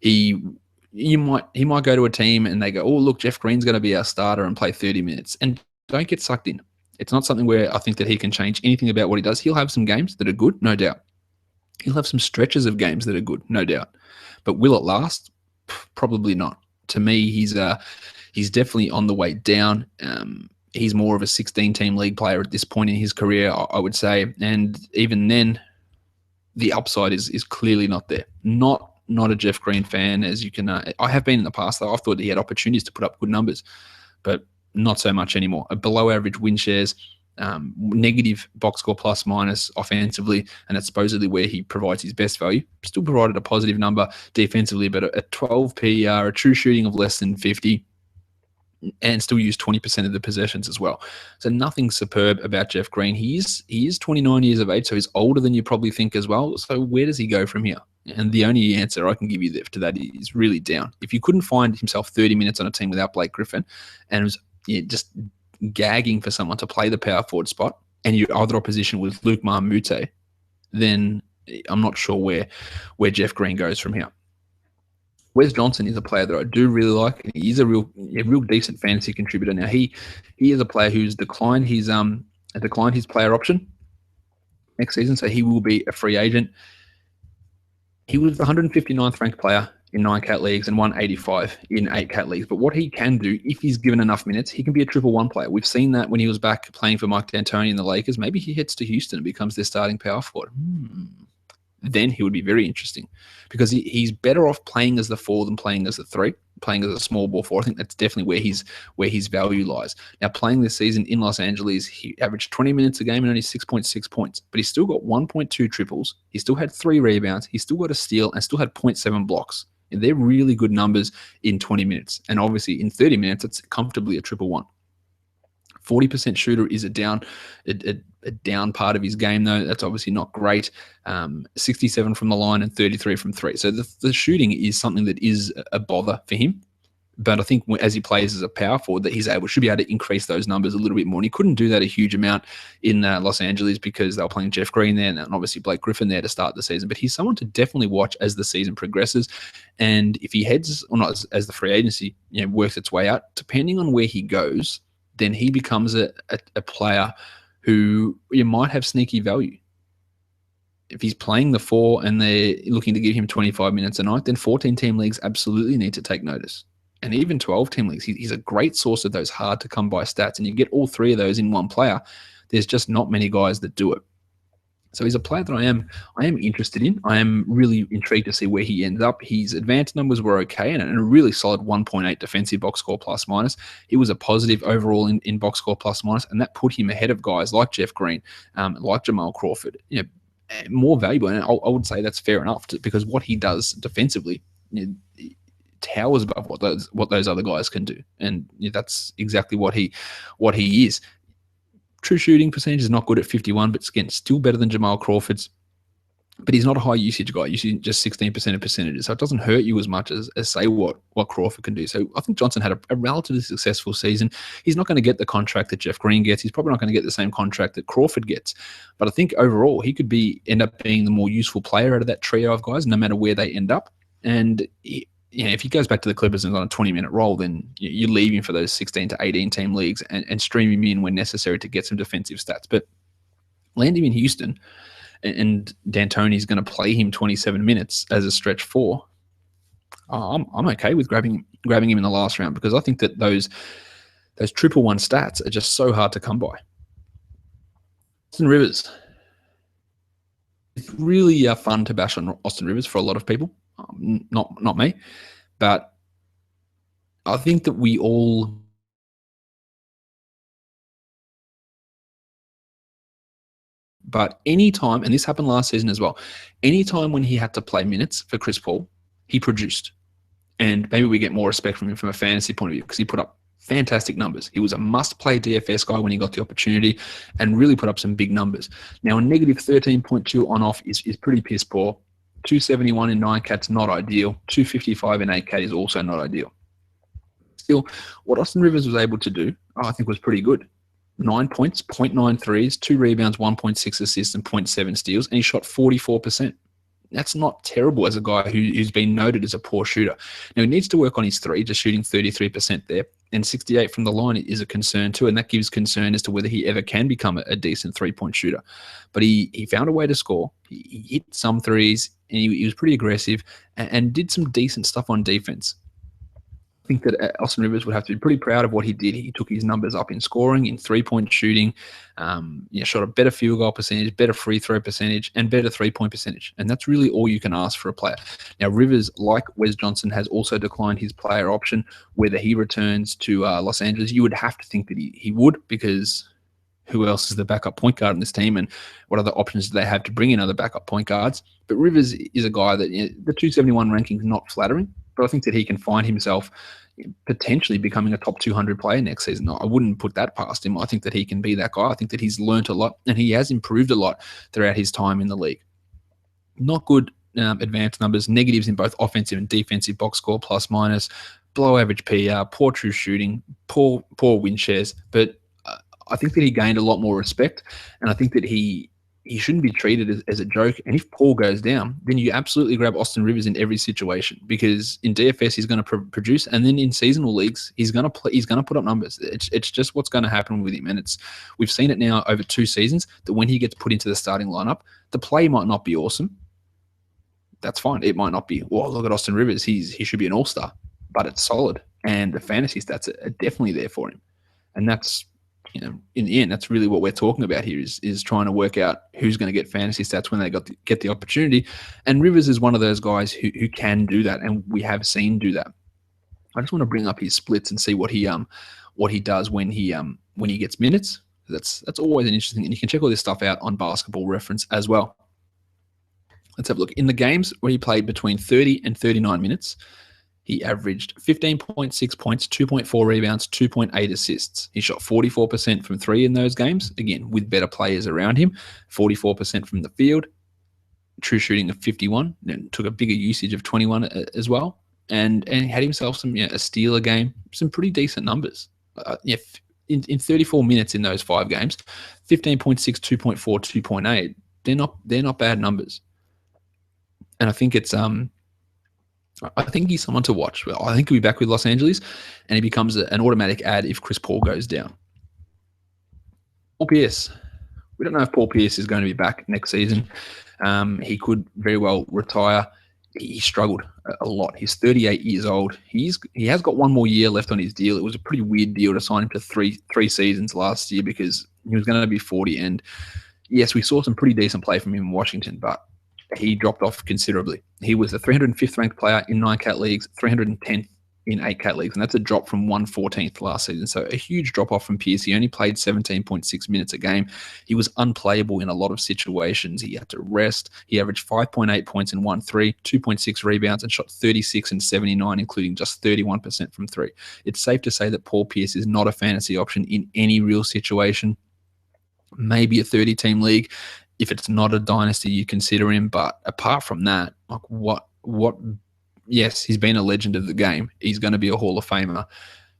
He might go to a team and they go, oh, look, Jeff Green's going to be our starter and play 30 minutes. And don't get sucked in. It's not something where I think that he can change anything about what he does. He'll have some games that are good, no doubt. He'll have some stretches of games that are good, no doubt. But will it last? Probably not. To me, he's definitely on the way down. He's more of a 16-team league player at this point in his career, I would say. And even then, the upside is clearly not there. Not a Jeff Green fan, as you can. I have been in the past, though. I thought he had opportunities to put up good numbers, but not so much anymore. A below average win shares, negative box score plus minus offensively, and that's supposedly where he provides his best value. Still provided a positive number defensively, but a 12 PER, a true shooting of less than 50, and still use 20% of the possessions as well. So nothing superb about Jeff Green. He is 29 years of age, so he's older than you probably think as well. So where does he go from here? And the only answer I can give you to that is really down. If you couldn't find himself 30 minutes on a team without Blake Griffin and was just gagging for someone to play the power forward spot, and your other opposition was Luke Mute, then I'm not sure where Jeff Green goes from here. Wes Johnson is a player that I do really like. He's a real decent fantasy contributor. Now he is a player who's declined his player option next season, so he will be a free agent. He was the 159th ranked player in 9-cat leagues and 185 in 8-cat leagues. But what he can do, if he's given enough minutes, he can be a 111 player. We've seen that when he was back playing for Mike D'Antoni and the Lakers. Maybe he heads to Houston and becomes their starting power forward. Then he would be very interesting, because he's better off playing as the 4 than playing as the 3, playing as a small ball 4. I think that's definitely where his value lies. Now, playing this season in Los Angeles, he averaged 20 minutes a game and only 6.6 points, but he's still got 1.2 triples. He still had 3 rebounds. He still got a steal and still had 0.7 blocks. And they're really good numbers in 20 minutes. And obviously in 30 minutes, it's comfortably a 111. 40% shooter is a down part of his game, though. That's obviously not great. 67 from the line and 33 from 3. So the shooting is something that is a bother for him. But I think as he plays as a power forward, that should be able to increase those numbers a little bit more. And he couldn't do that a huge amount in Los Angeles because they were playing Jeff Green there and obviously Blake Griffin there to start the season. But he's someone to definitely watch as the season progresses. And if he heads, or not as the free agency works its way out, depending on where he goes, then he becomes a player who you might have sneaky value. if he's playing the 4 and they're looking to give him 25 minutes a night, then 14-team leagues absolutely need to take notice. And even 12-team leagues, he's a great source of those hard-to-come-by stats. And you get all 3 of those in one player. There's just not many guys that do it. So he's a player that I am interested in. I am really intrigued to see where he ends up. His advanced numbers were okay and a really solid 1.8 defensive box score plus minus. He was a positive overall in box score plus minus, and that put him ahead of guys like Jeff Green, like Jamal Crawford. More valuable, and I would say that's fair enough because what he does defensively towers above what those other guys can do, and that's exactly what he is. True shooting percentage is not good at 51, but again, still better than Jamal Crawford's. But he's not a high usage guy. Using just 16% of percentages, so it doesn't hurt you as much as say what Crawford can do. So I think Johnson had a relatively successful season. He's not going to get the contract that Jeff Green gets. He's probably not going to get the same contract that Crawford gets. But I think overall he could end up being the more useful player out of that trio of guys, no matter where they end up. And if he goes back to the Clippers and is on a 20-minute roll, then you leave him for those 16 to 18-team leagues and stream him in when necessary to get some defensive stats. But land him in Houston, and D'Antoni's going to play him 27 minutes as a stretch 4. I'm okay with grabbing him in the last round because I think that those 1-1 stats are just so hard to come by. Austin Rivers. It's really fun to bash on Austin Rivers for a lot of people. Not me, but I think that we all anytime, and this happened last season as well, anytime when he had to play minutes for Chris Paul, he produced. And maybe we get more respect from him from a fantasy point of view because he put up fantastic numbers. He was a must-play DFS guy when he got the opportunity and really put up some big numbers. Now, a negative 13.2 on-off is pretty piss poor. 271 in 9-cat's not ideal. 255 in 8-cat is also not ideal. Still, what Austin Rivers was able to do, I think, was pretty good. 9 points, 0.9 threes, 2 rebounds, 1.6 assists, and 0.7 steals, and he shot 44%. That's not terrible as a guy who's been noted as a poor shooter. Now, he needs to work on his 3, just shooting 33% there, and 68 from the line is a concern too, and that gives concern as to whether he ever can become a decent 3-point shooter. But he found a way to score. He hit some threes, and he was pretty aggressive and did some decent stuff on defense. I think that Austin Rivers would have to be pretty proud of what he did. He took his numbers up in scoring, in 3-point shooting, shot a better field goal percentage, better free throw percentage, and better 3-point percentage. And that's really all you can ask for a player. Now, Rivers, like Wes Johnson, has also declined his player option. Whether he returns to Los Angeles, you would have to think that he would, because who else is the backup point guard in this team, and what other options do they have to bring in other backup point guards? But Rivers is a guy that the 271 ranking is not flattering, but I think that he can find himself potentially becoming a top 200 player next season. I wouldn't put that past him. I think that he can be that guy. I think that he's learnt a lot, and he has improved a lot throughout his time in the league. Not good advanced numbers, negatives in both offensive and defensive box score, plus minus, below average PR, poor true shooting, poor win shares, but I think that he gained a lot more respect, and I think that he shouldn't be treated as a joke. And if Paul goes down, then you absolutely grab Austin Rivers in every situation, because in DFS he's going to produce, and then in seasonal leagues he's going to play. He's going to put up numbers. It's just what's going to happen with him, and we've seen it now over 2 seasons that when he gets put into the starting lineup, the play might not be awesome. That's fine. It might not be. Well, look at Austin Rivers. He should be an all-star, but it's solid, and the fantasy stats are definitely there for him, and that's. In the end, that's really what we're talking about here is trying to work out who's going to get fantasy stats when they get the opportunity. And Rivers is one of those guys who can do that, and we have seen do that. I just want to bring up his splits and see what he does when he gets minutes. That's always an interesting, and you can check all this stuff out on Basketball Reference as well. Let's have a look. In the games where he played between 30 and 39 minutes, he averaged 15.6 points, 2.4 rebounds, 2.8 assists. He shot 44% from 3 in those games, again, with better players around him, 44% from the field, true shooting of 51, and took a bigger usage of 21 as well, and he had himself some a steal a game, some pretty decent numbers. In 34 minutes in those 5 games, 15.6, 2.4, 2.8, they're not bad numbers. And I think he's someone to watch. Well, I think he'll be back with Los Angeles, and he becomes an automatic add if Chris Paul goes down. Paul Pierce. We don't know if Paul Pierce is going to be back next season. He could very well retire. He struggled a lot. He's 38 years old. He has got one more year left on his deal. It was a pretty weird deal to sign him to three seasons last year because he was going to be 40. And yes, we saw some pretty decent play from him in Washington, but he dropped off considerably. He was the 305th ranked player in 9-cat leagues, 310th in 8-cat leagues, and that's a drop from 114th last season. So a huge drop off from Pierce. He only played 17.6 minutes a game. He was unplayable in a lot of situations. He had to rest. He averaged 5.8 points in 1-3, 2.6 rebounds, and shot 36 and 79, including just 31% from three. It's safe to say that Paul Pierce is not a fantasy option in any real situation. Maybe a 30-team league. If it's not a dynasty, you consider him. But apart from that, like what? Yes, he's been a legend of the game. He's going to be a Hall of Famer,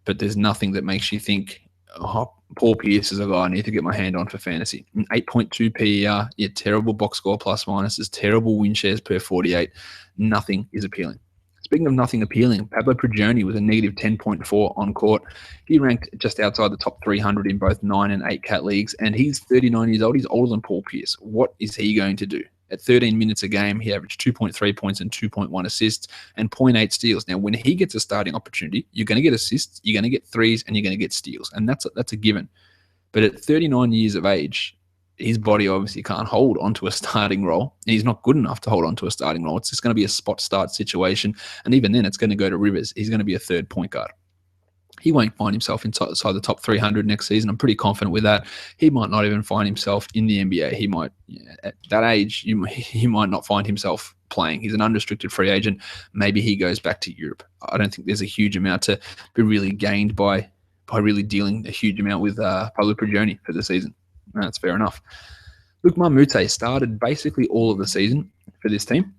but there's nothing that makes you think, oh, Paul Pierce is a guy I need to get my hand on for fantasy. 8.2 PER, yeah, terrible box score plus minuses, terrible win shares per 48. Nothing is appealing. Speaking of nothing appealing, Pablo Prigioni was a negative 10.4 on court. He ranked just outside the top 300 in both 9 and 8-cat leagues, and he's 39 years old. He's older than Paul Pierce. What is he going to do? At 13 minutes a game, he averaged 2.3 points and 2.1 assists and 0.8 steals. Now, when he gets a starting opportunity, you're going to get assists, you're going to get threes, and you're going to get steals, and that's a given. But at 39 years of age, his body obviously can't hold onto a starting role. And he's not good enough to hold onto a starting role. It's just going to be a spot start situation, and even then, it's going to go to Rivers. He's going to be a third point guard. He won't find himself inside the top 300 next season. I'm pretty confident with that. He might not even find himself in the NBA. He might, at that age, he might not find himself playing. He's an unrestricted free agent. Maybe he goes back to Europe. I don't think there's a huge amount to be really gained by really dealing a huge amount with Pablo Prigioni for the season. That's fair enough. Luke Mamute started basically all of the season for this team.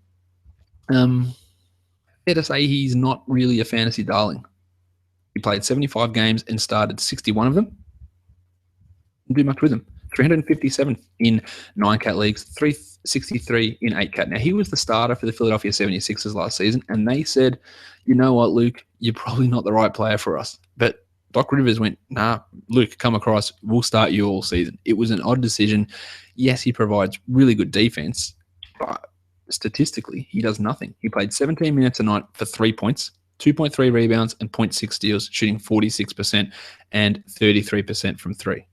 Fair to say he's not really a fantasy darling. He played 75 games and started 61 of them. Didn't do much with them. 357 in 9-cat leagues, 363 in 8-cat. Now, he was the starter for the Philadelphia 76ers last season, and they said, you know what, Luke, you're probably not the right player for us. But Doc Rivers went, nah, Luke, come across. We'll start you all season. It was an odd decision. Yes, he provides really good defense, but statistically, he does nothing. He played 17 minutes a night for 3 points, 2.3 rebounds, and 0.6 steals, shooting 46% and 33% from three.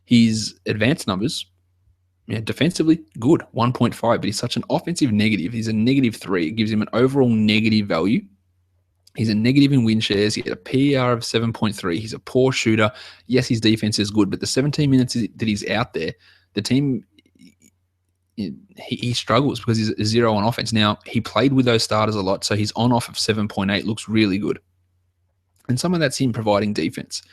His advanced numbers, defensively, good, 1.5, but he's such an offensive negative. He's a -3. It gives him an overall negative value. He's a negative in win shares. He had a PER of 7.3. He's a poor shooter. Yes, his defense is good, but the 17 minutes that he's out there, the team, he struggles because he's 0 on offense. Now, he played with those starters a lot, so his on-off of 7.8 looks really good. And some of that's him providing defense.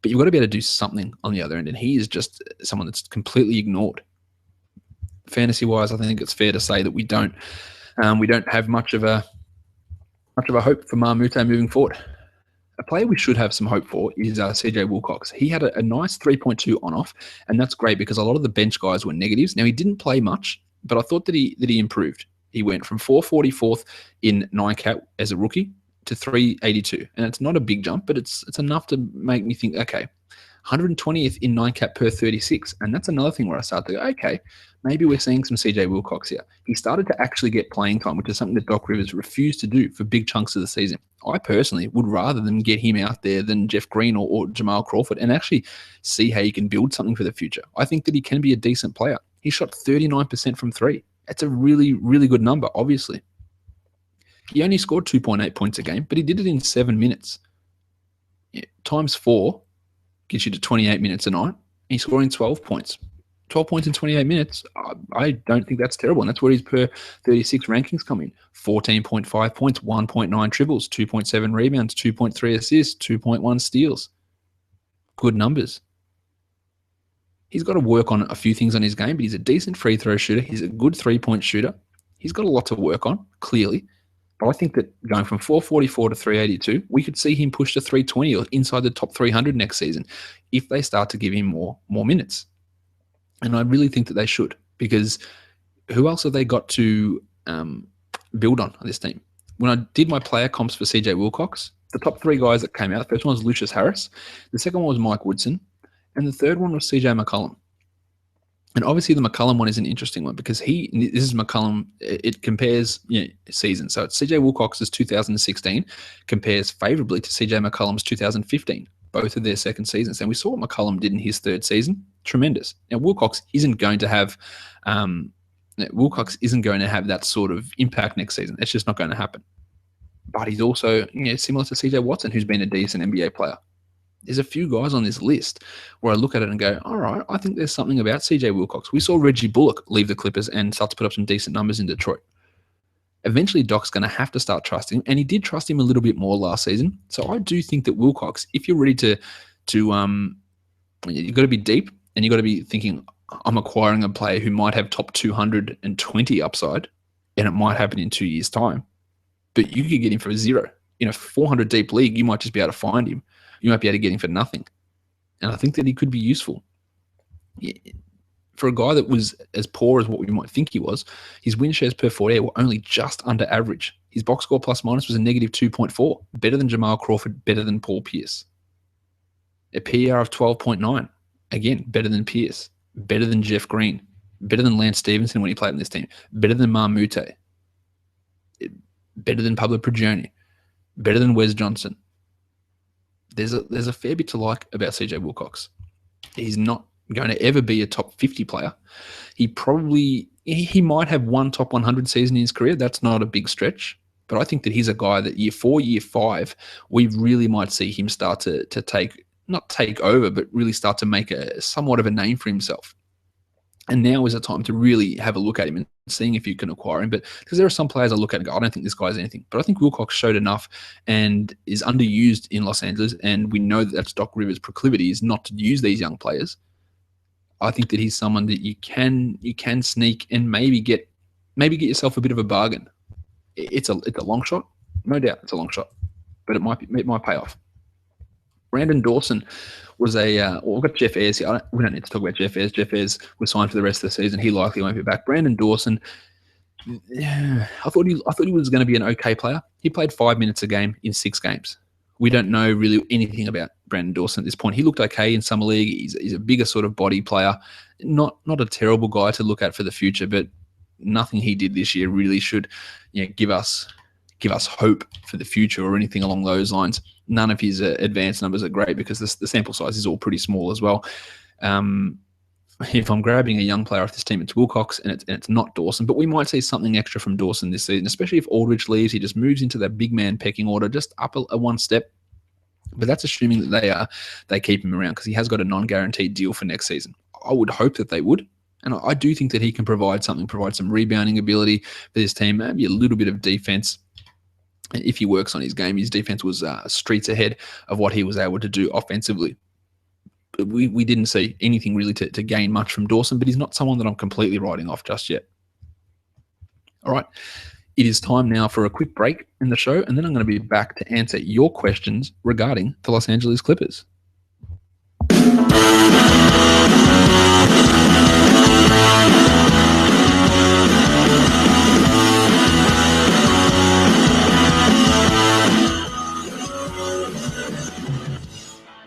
But you've got to be able to do something on the other end, and he is just someone that's completely ignored. Fantasy-wise, I think it's fair to say that we don't have much of a hope for Mamute moving forward. A player we should have some hope for is CJ Wilcox. He had a nice 3.2 on-off, and that's great because a lot of the bench guys were negatives. Now, he didn't play much, but I thought that he improved. He went from 444th in 9-cat as a rookie to 382, and it's not a big jump, but it's enough to make me think, okay, 120th in 9-cat per 36, and that's another thing where I start to go, okay, maybe we're seeing some CJ Wilcox here. He started to actually get playing time, which is something that Doc Rivers refused to do for big chunks of the season. I personally would rather them get him out there than Jeff Green or Jamal Crawford and actually see how he can build something for the future. I think that he can be a decent player. He shot 39% from three. That's a really, really good number, obviously. He only scored 2.8 points a game, but he did it in 7 minutes. Times 4 gets you to 28 minutes a night. He's scoring 12 points. 12 points in 28 minutes, I don't think that's terrible. And that's where his per 36 rankings come in. 14.5 points, 1.9 triples, 2.7 rebounds, 2.3 assists, 2.1 steals. Good numbers. He's got to work on a few things on his game, but he's a decent free throw shooter. He's a good three-point shooter. He's got a lot to work on, clearly. But I think that going from 444 to 382, we could see him push to 320 or inside the top 300 next season if they start to give him more minutes. And I really think that they should, because who else have they got to build on this team? When I did my player comps for CJ Wilcox, the top 3 guys that came out, the first one was Lucius Harris, the second one was Mike Woodson, and the third one was CJ McCollum. And obviously the McCullum one is an interesting one because this is McCullum, it compares seasons. So it's CJ Wilcox's 2016 compares favorably to CJ McCullum's 2015, both of their second seasons. And we saw what McCullum did in his third season. Tremendous. Now Wilcox isn't going to have that sort of impact next season. It's just not going to happen. But he's also similar to CJ Watson, who's been a decent NBA player. There's a few guys on this list where I look at it and go, all right, I think there's something about CJ Wilcox. We saw Reggie Bullock leave the Clippers and start to put up some decent numbers in Detroit. Eventually, Doc's going to have to start trusting him, and he did trust him a little bit more last season. So I do think that Wilcox, if you're ready to you've got to be deep, and you've got to be thinking, I'm acquiring a player who might have top 220 upside, and it might happen in 2 years' time. But you could get him for zero. In a 400 deep league, you might just be able to find him. You might be able to get him for nothing. And I think that he could be useful. For a guy that was as poor as what we might think he was, his win shares per 40 were only just under average. His box score plus minus was a negative 2.4, better than Jamal Crawford, better than Paul Pierce. A PER of 12.9, again, better than Pierce, better than Jeff Green, better than Lance Stevenson when he played in this team, better than Marmute, better than Pablo Prigioni, better than Wes Johnson. There's a fair bit to like about CJ Wilcox. He's not going to ever be a top 50 player. He might have one top 100 season in his career. That's not a big stretch. But I think that he's a guy that year 4, year 5, we really might see him start to not take over, but really start to make somewhat of a name for himself. And now is a time to really have a look at him and seeing if you can acquire him. But because there are some players I look at and go, I don't think this guy's anything. But I think Wilcox showed enough and is underused in Los Angeles. And we know that that's Doc Rivers' proclivity is not to use these young players. I think that he's someone that you can sneak and maybe get yourself a bit of a bargain. It's a long shot, no doubt. It's a long shot, but it might pay off. Brandon Dawson was we've got Jeff Ayers here. We don't need to talk about Jeff Ayers. Jeff Ayers was signed for the rest of the season. He likely won't be back. Brandon Dawson, I thought he was going to be an okay player. He played 5 minutes a game in 6 games. We don't know really anything about Brandon Dawson at this point. He looked okay in summer league. He's a bigger sort of body player. Not a terrible guy to look at for the future, but nothing he did this year really should give us hope for the future or anything along those lines. None of his advanced numbers are great because the sample size is all pretty small as well. If I'm grabbing a young player off this team, it's Wilcox and it's not Dawson, but we might see something extra from Dawson this season, especially if Aldridge leaves. He just moves into that big man pecking order, just up a one step. But that's assuming that they keep him around because he has got a non-guaranteed deal for next season. I would hope that they would. And I do think that he can provide some rebounding ability for this team, maybe a little bit of defense. If he works on his game, his defense was streets ahead of what he was able to do offensively. We didn't see anything really to gain much from Dawson, but he's not someone that I'm completely writing off just yet. All right, it is time now for a quick break in the show, and then I'm going to be back to answer your questions regarding the Los Angeles Clippers.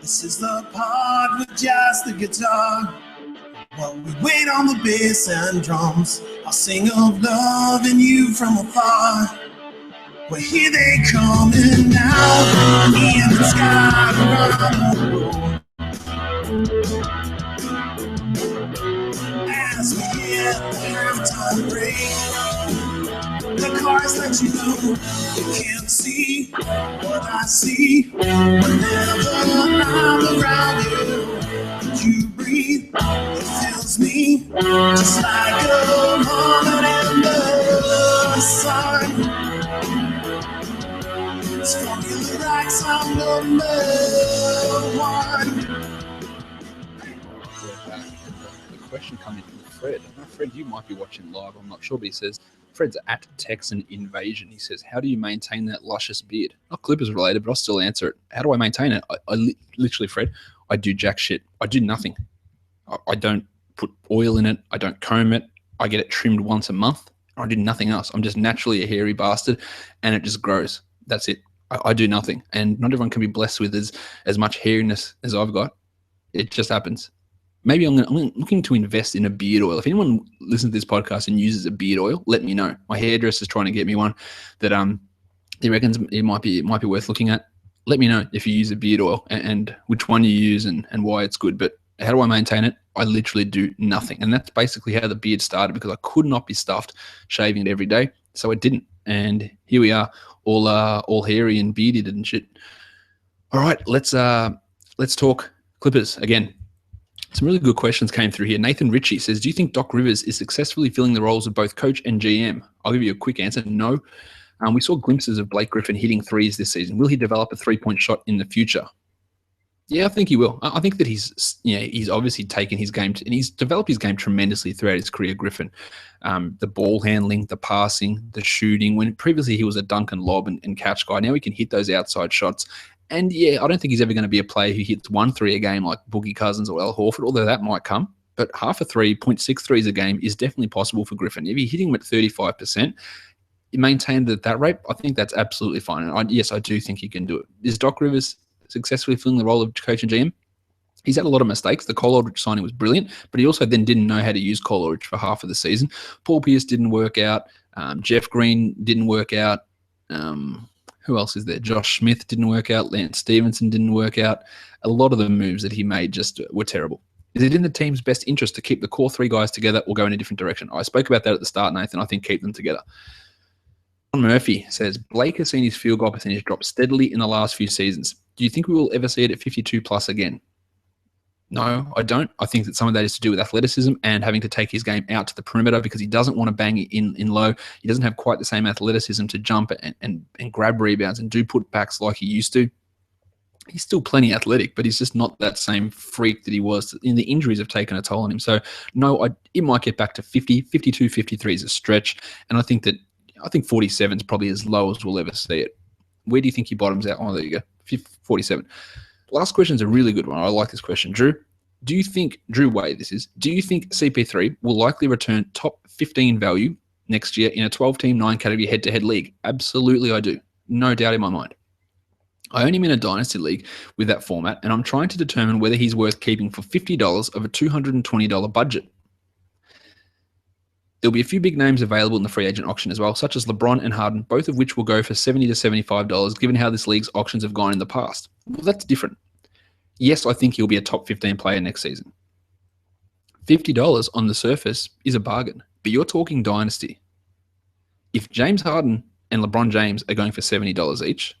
This is the pod with just the guitar. While we wait on the bass and drums, I'll sing of love and you from afar. Well, here they coming now, in the sky around the road. As we hit the halftime break, the chorus let you know you can't see what I see. Whenever I'm around you, you breathe, it fills me just like a moment in the sun. It's Formula Racks, I'm number 1. The question coming from Fred. Now, Fred, you might be watching live, I'm not sure, but he says, Fred's at Texan Invasion. He says, how do you maintain that luscious beard? Not Clippers related, but I'll still answer it. How do I maintain it? I literally, Fred, I do jack shit. I do nothing. I don't put oil in it. I don't comb it. I get it trimmed once a month. I do nothing else. I'm just naturally a hairy bastard, and it just grows. That's it. I do nothing. And not everyone can be blessed with as much hairiness as I've got. It just happens. maybe I'm looking to invest in a beard oil. If anyone listens to this podcast and uses a beard oil, let me know. My hairdresser's trying to get me one that he reckons it might be worth looking at. Let me know if you use a beard oil and which one you use and why it's good. But how do I maintain it? I literally do nothing. And that's basically how the beard started, because I could not be stuffed shaving it every day. So I didn't. And here we are, all hairy and bearded and shit. All right, let's talk Clippers again. Some really good questions came through here. Nathan Ritchie says, do you think Doc Rivers is successfully filling the roles of both coach and GM? I'll give you a quick answer. No. We saw glimpses of Blake Griffin hitting threes this season. Will he develop a three-point shot in the future? Yeah, I think he will. I think that he's obviously taken his game and he's developed his game tremendously throughout his career, Griffin. The ball handling, the passing, the shooting. When previously he was a dunk and lob and catch guy, now he can hit those outside shots. And yeah, I don't think he's ever going to be a player who hits 1 3 a game like Boogie Cousins or Al Horford, although that might come. But half a 3.6 threes a game is definitely possible for Griffin. If you're hitting him at 35%, maintained at that rate, I think that's absolutely fine. And yes, I do think he can do it. Is Doc Rivers successfully filling the role of coach and GM? He's had a lot of mistakes. The Cole Aldrich signing was brilliant, but he also then didn't know how to use Cole Aldrich for half of the season. Paul Pierce didn't work out. Jeff Green didn't work out. Who else is there? Josh Smith didn't work out. Lance Stevenson didn't work out. A lot of the moves that he made just were terrible. Is it in the team's best interest to keep the core 3 guys together or go in a different direction? I spoke about that at the start, Nathan. I think keep them together. John Murphy says, Blake has seen his field goal percentage drop steadily in the last few seasons. Do you think we will ever see it at 52 plus again? No, I don't. I think that some of that is to do with athleticism and having to take his game out to the perimeter because he doesn't want to bang it in low. He doesn't have quite the same athleticism to jump and grab rebounds and do putbacks like he used to. He's still plenty athletic, but he's just not that same freak that he was. And the injuries have taken a toll on him. So, no, it might get back to 50, 52, 53 is a stretch. And I think 47 is probably as low as we'll ever see it. Where do you think he bottoms out? Oh, there you go, 47. Last question is a really good one. I like this question. Drew Way, do you think CP3 will likely return top 15 value next year in a 12-team 9-category head-to-head league? Absolutely, I do. No doubt in my mind. I own him in a dynasty league with that format, and I'm trying to determine whether he's worth keeping for $50 of a $220 budget. There'll be a few big names available in the free agent auction as well, such as LeBron and Harden, both of which will go for $70 to $75, given how this league's auctions have gone in the past. Well, that's different. Yes, I think he'll be a top 15 player next season. $50 on the surface is a bargain, but you're talking dynasty. If James Harden and LeBron James are going for $70 each,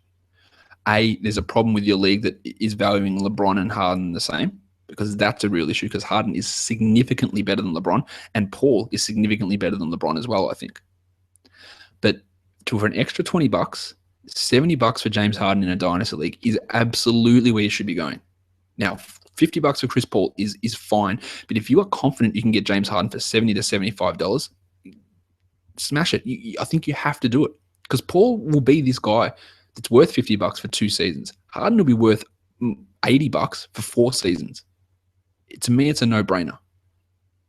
there's a problem with your league that is valuing LeBron and Harden the same, because that's a real issue, because Harden is significantly better than LeBron, and Paul is significantly better than LeBron as well, I think. But for an extra $20, $70 for James Harden in a dynasty league is absolutely where you should be going. Now, $50 for Chris Paul is fine, but if you are confident you can get James Harden for $70 to $75, smash it. I think you have to do it, because Paul will be this guy that's worth $50 for 2 seasons. Harden will be worth $80 for 4 seasons. To me, it's a no-brainer.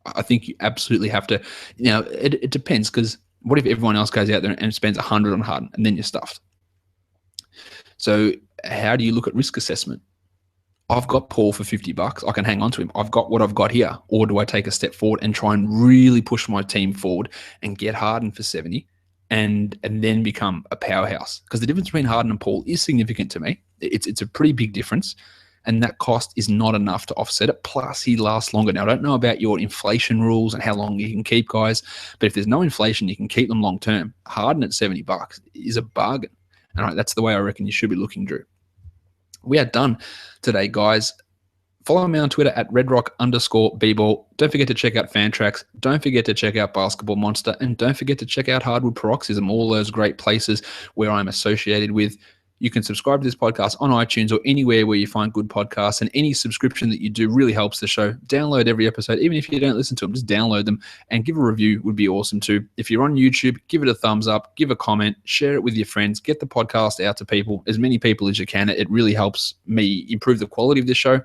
I think you absolutely have to. It depends, because what if everyone else goes out there and spends $100 on Harden, and then you're stuffed? So how do you look at risk assessment? I've got Paul for $50. I can hang on to him. I've got what I've got here. Or do I take a step forward and try and really push my team forward and get Harden for 70 and then become a powerhouse? Because the difference between Harden and Paul is significant to me. It's a pretty big difference. And that cost is not enough to offset it. Plus, he lasts longer. Now, I don't know about your inflation rules and how long you can keep guys, but if there's no inflation, you can keep them long term. Harden at $70 is a bargain. And that's the way I reckon you should be looking, Drew. We are done today, guys. Follow me on Twitter at redrock_bball. Don't forget to check out Fantrax. Don't forget to check out Basketball Monster. And don't forget to check out Hardwood Paroxysm, all those great places where I'm associated with. You can subscribe to this podcast on iTunes or anywhere where you find good podcasts, and any subscription that you do really helps the show. Download every episode. Even if you don't listen to them, just download them, and give a review would be awesome too. If you're on YouTube, give it a thumbs up, give a comment, share it with your friends, get the podcast out to people, as many people as you can. It really helps me improve the quality of this show.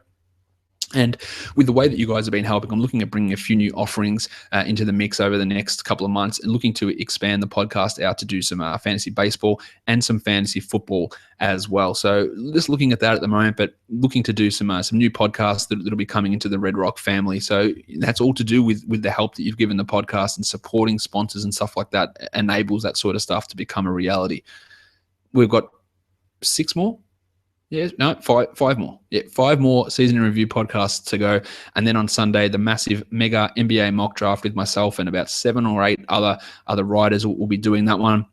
And with the way that you guys have been helping, I'm looking at bringing a few new offerings into the mix over the next couple of months and looking to expand the podcast out to do some fantasy baseball and some fantasy football as well. So just looking at that at the moment, but looking to do some new podcasts that'll be coming into the Red Rock family. So that's all to do with the help that you've given the podcast, and supporting sponsors and stuff like that enables that sort of stuff to become a reality. We've got 6 more. Yeah, no, five more. Yeah, 5 more season in review podcasts to go. And then on Sunday, the massive mega NBA mock draft with myself and about 7 or 8 other writers will be doing that one,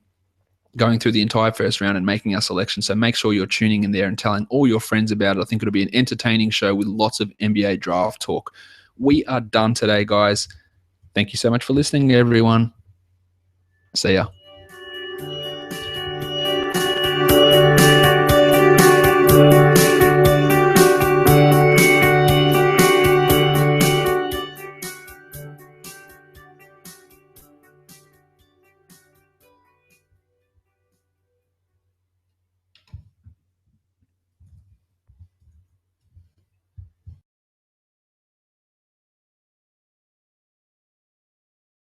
going through the entire first round and making our selection. So make sure you're tuning in there and telling all your friends about it. I think it'll be an entertaining show with lots of NBA draft talk. We are done today, guys. Thank you so much for listening, everyone. See ya.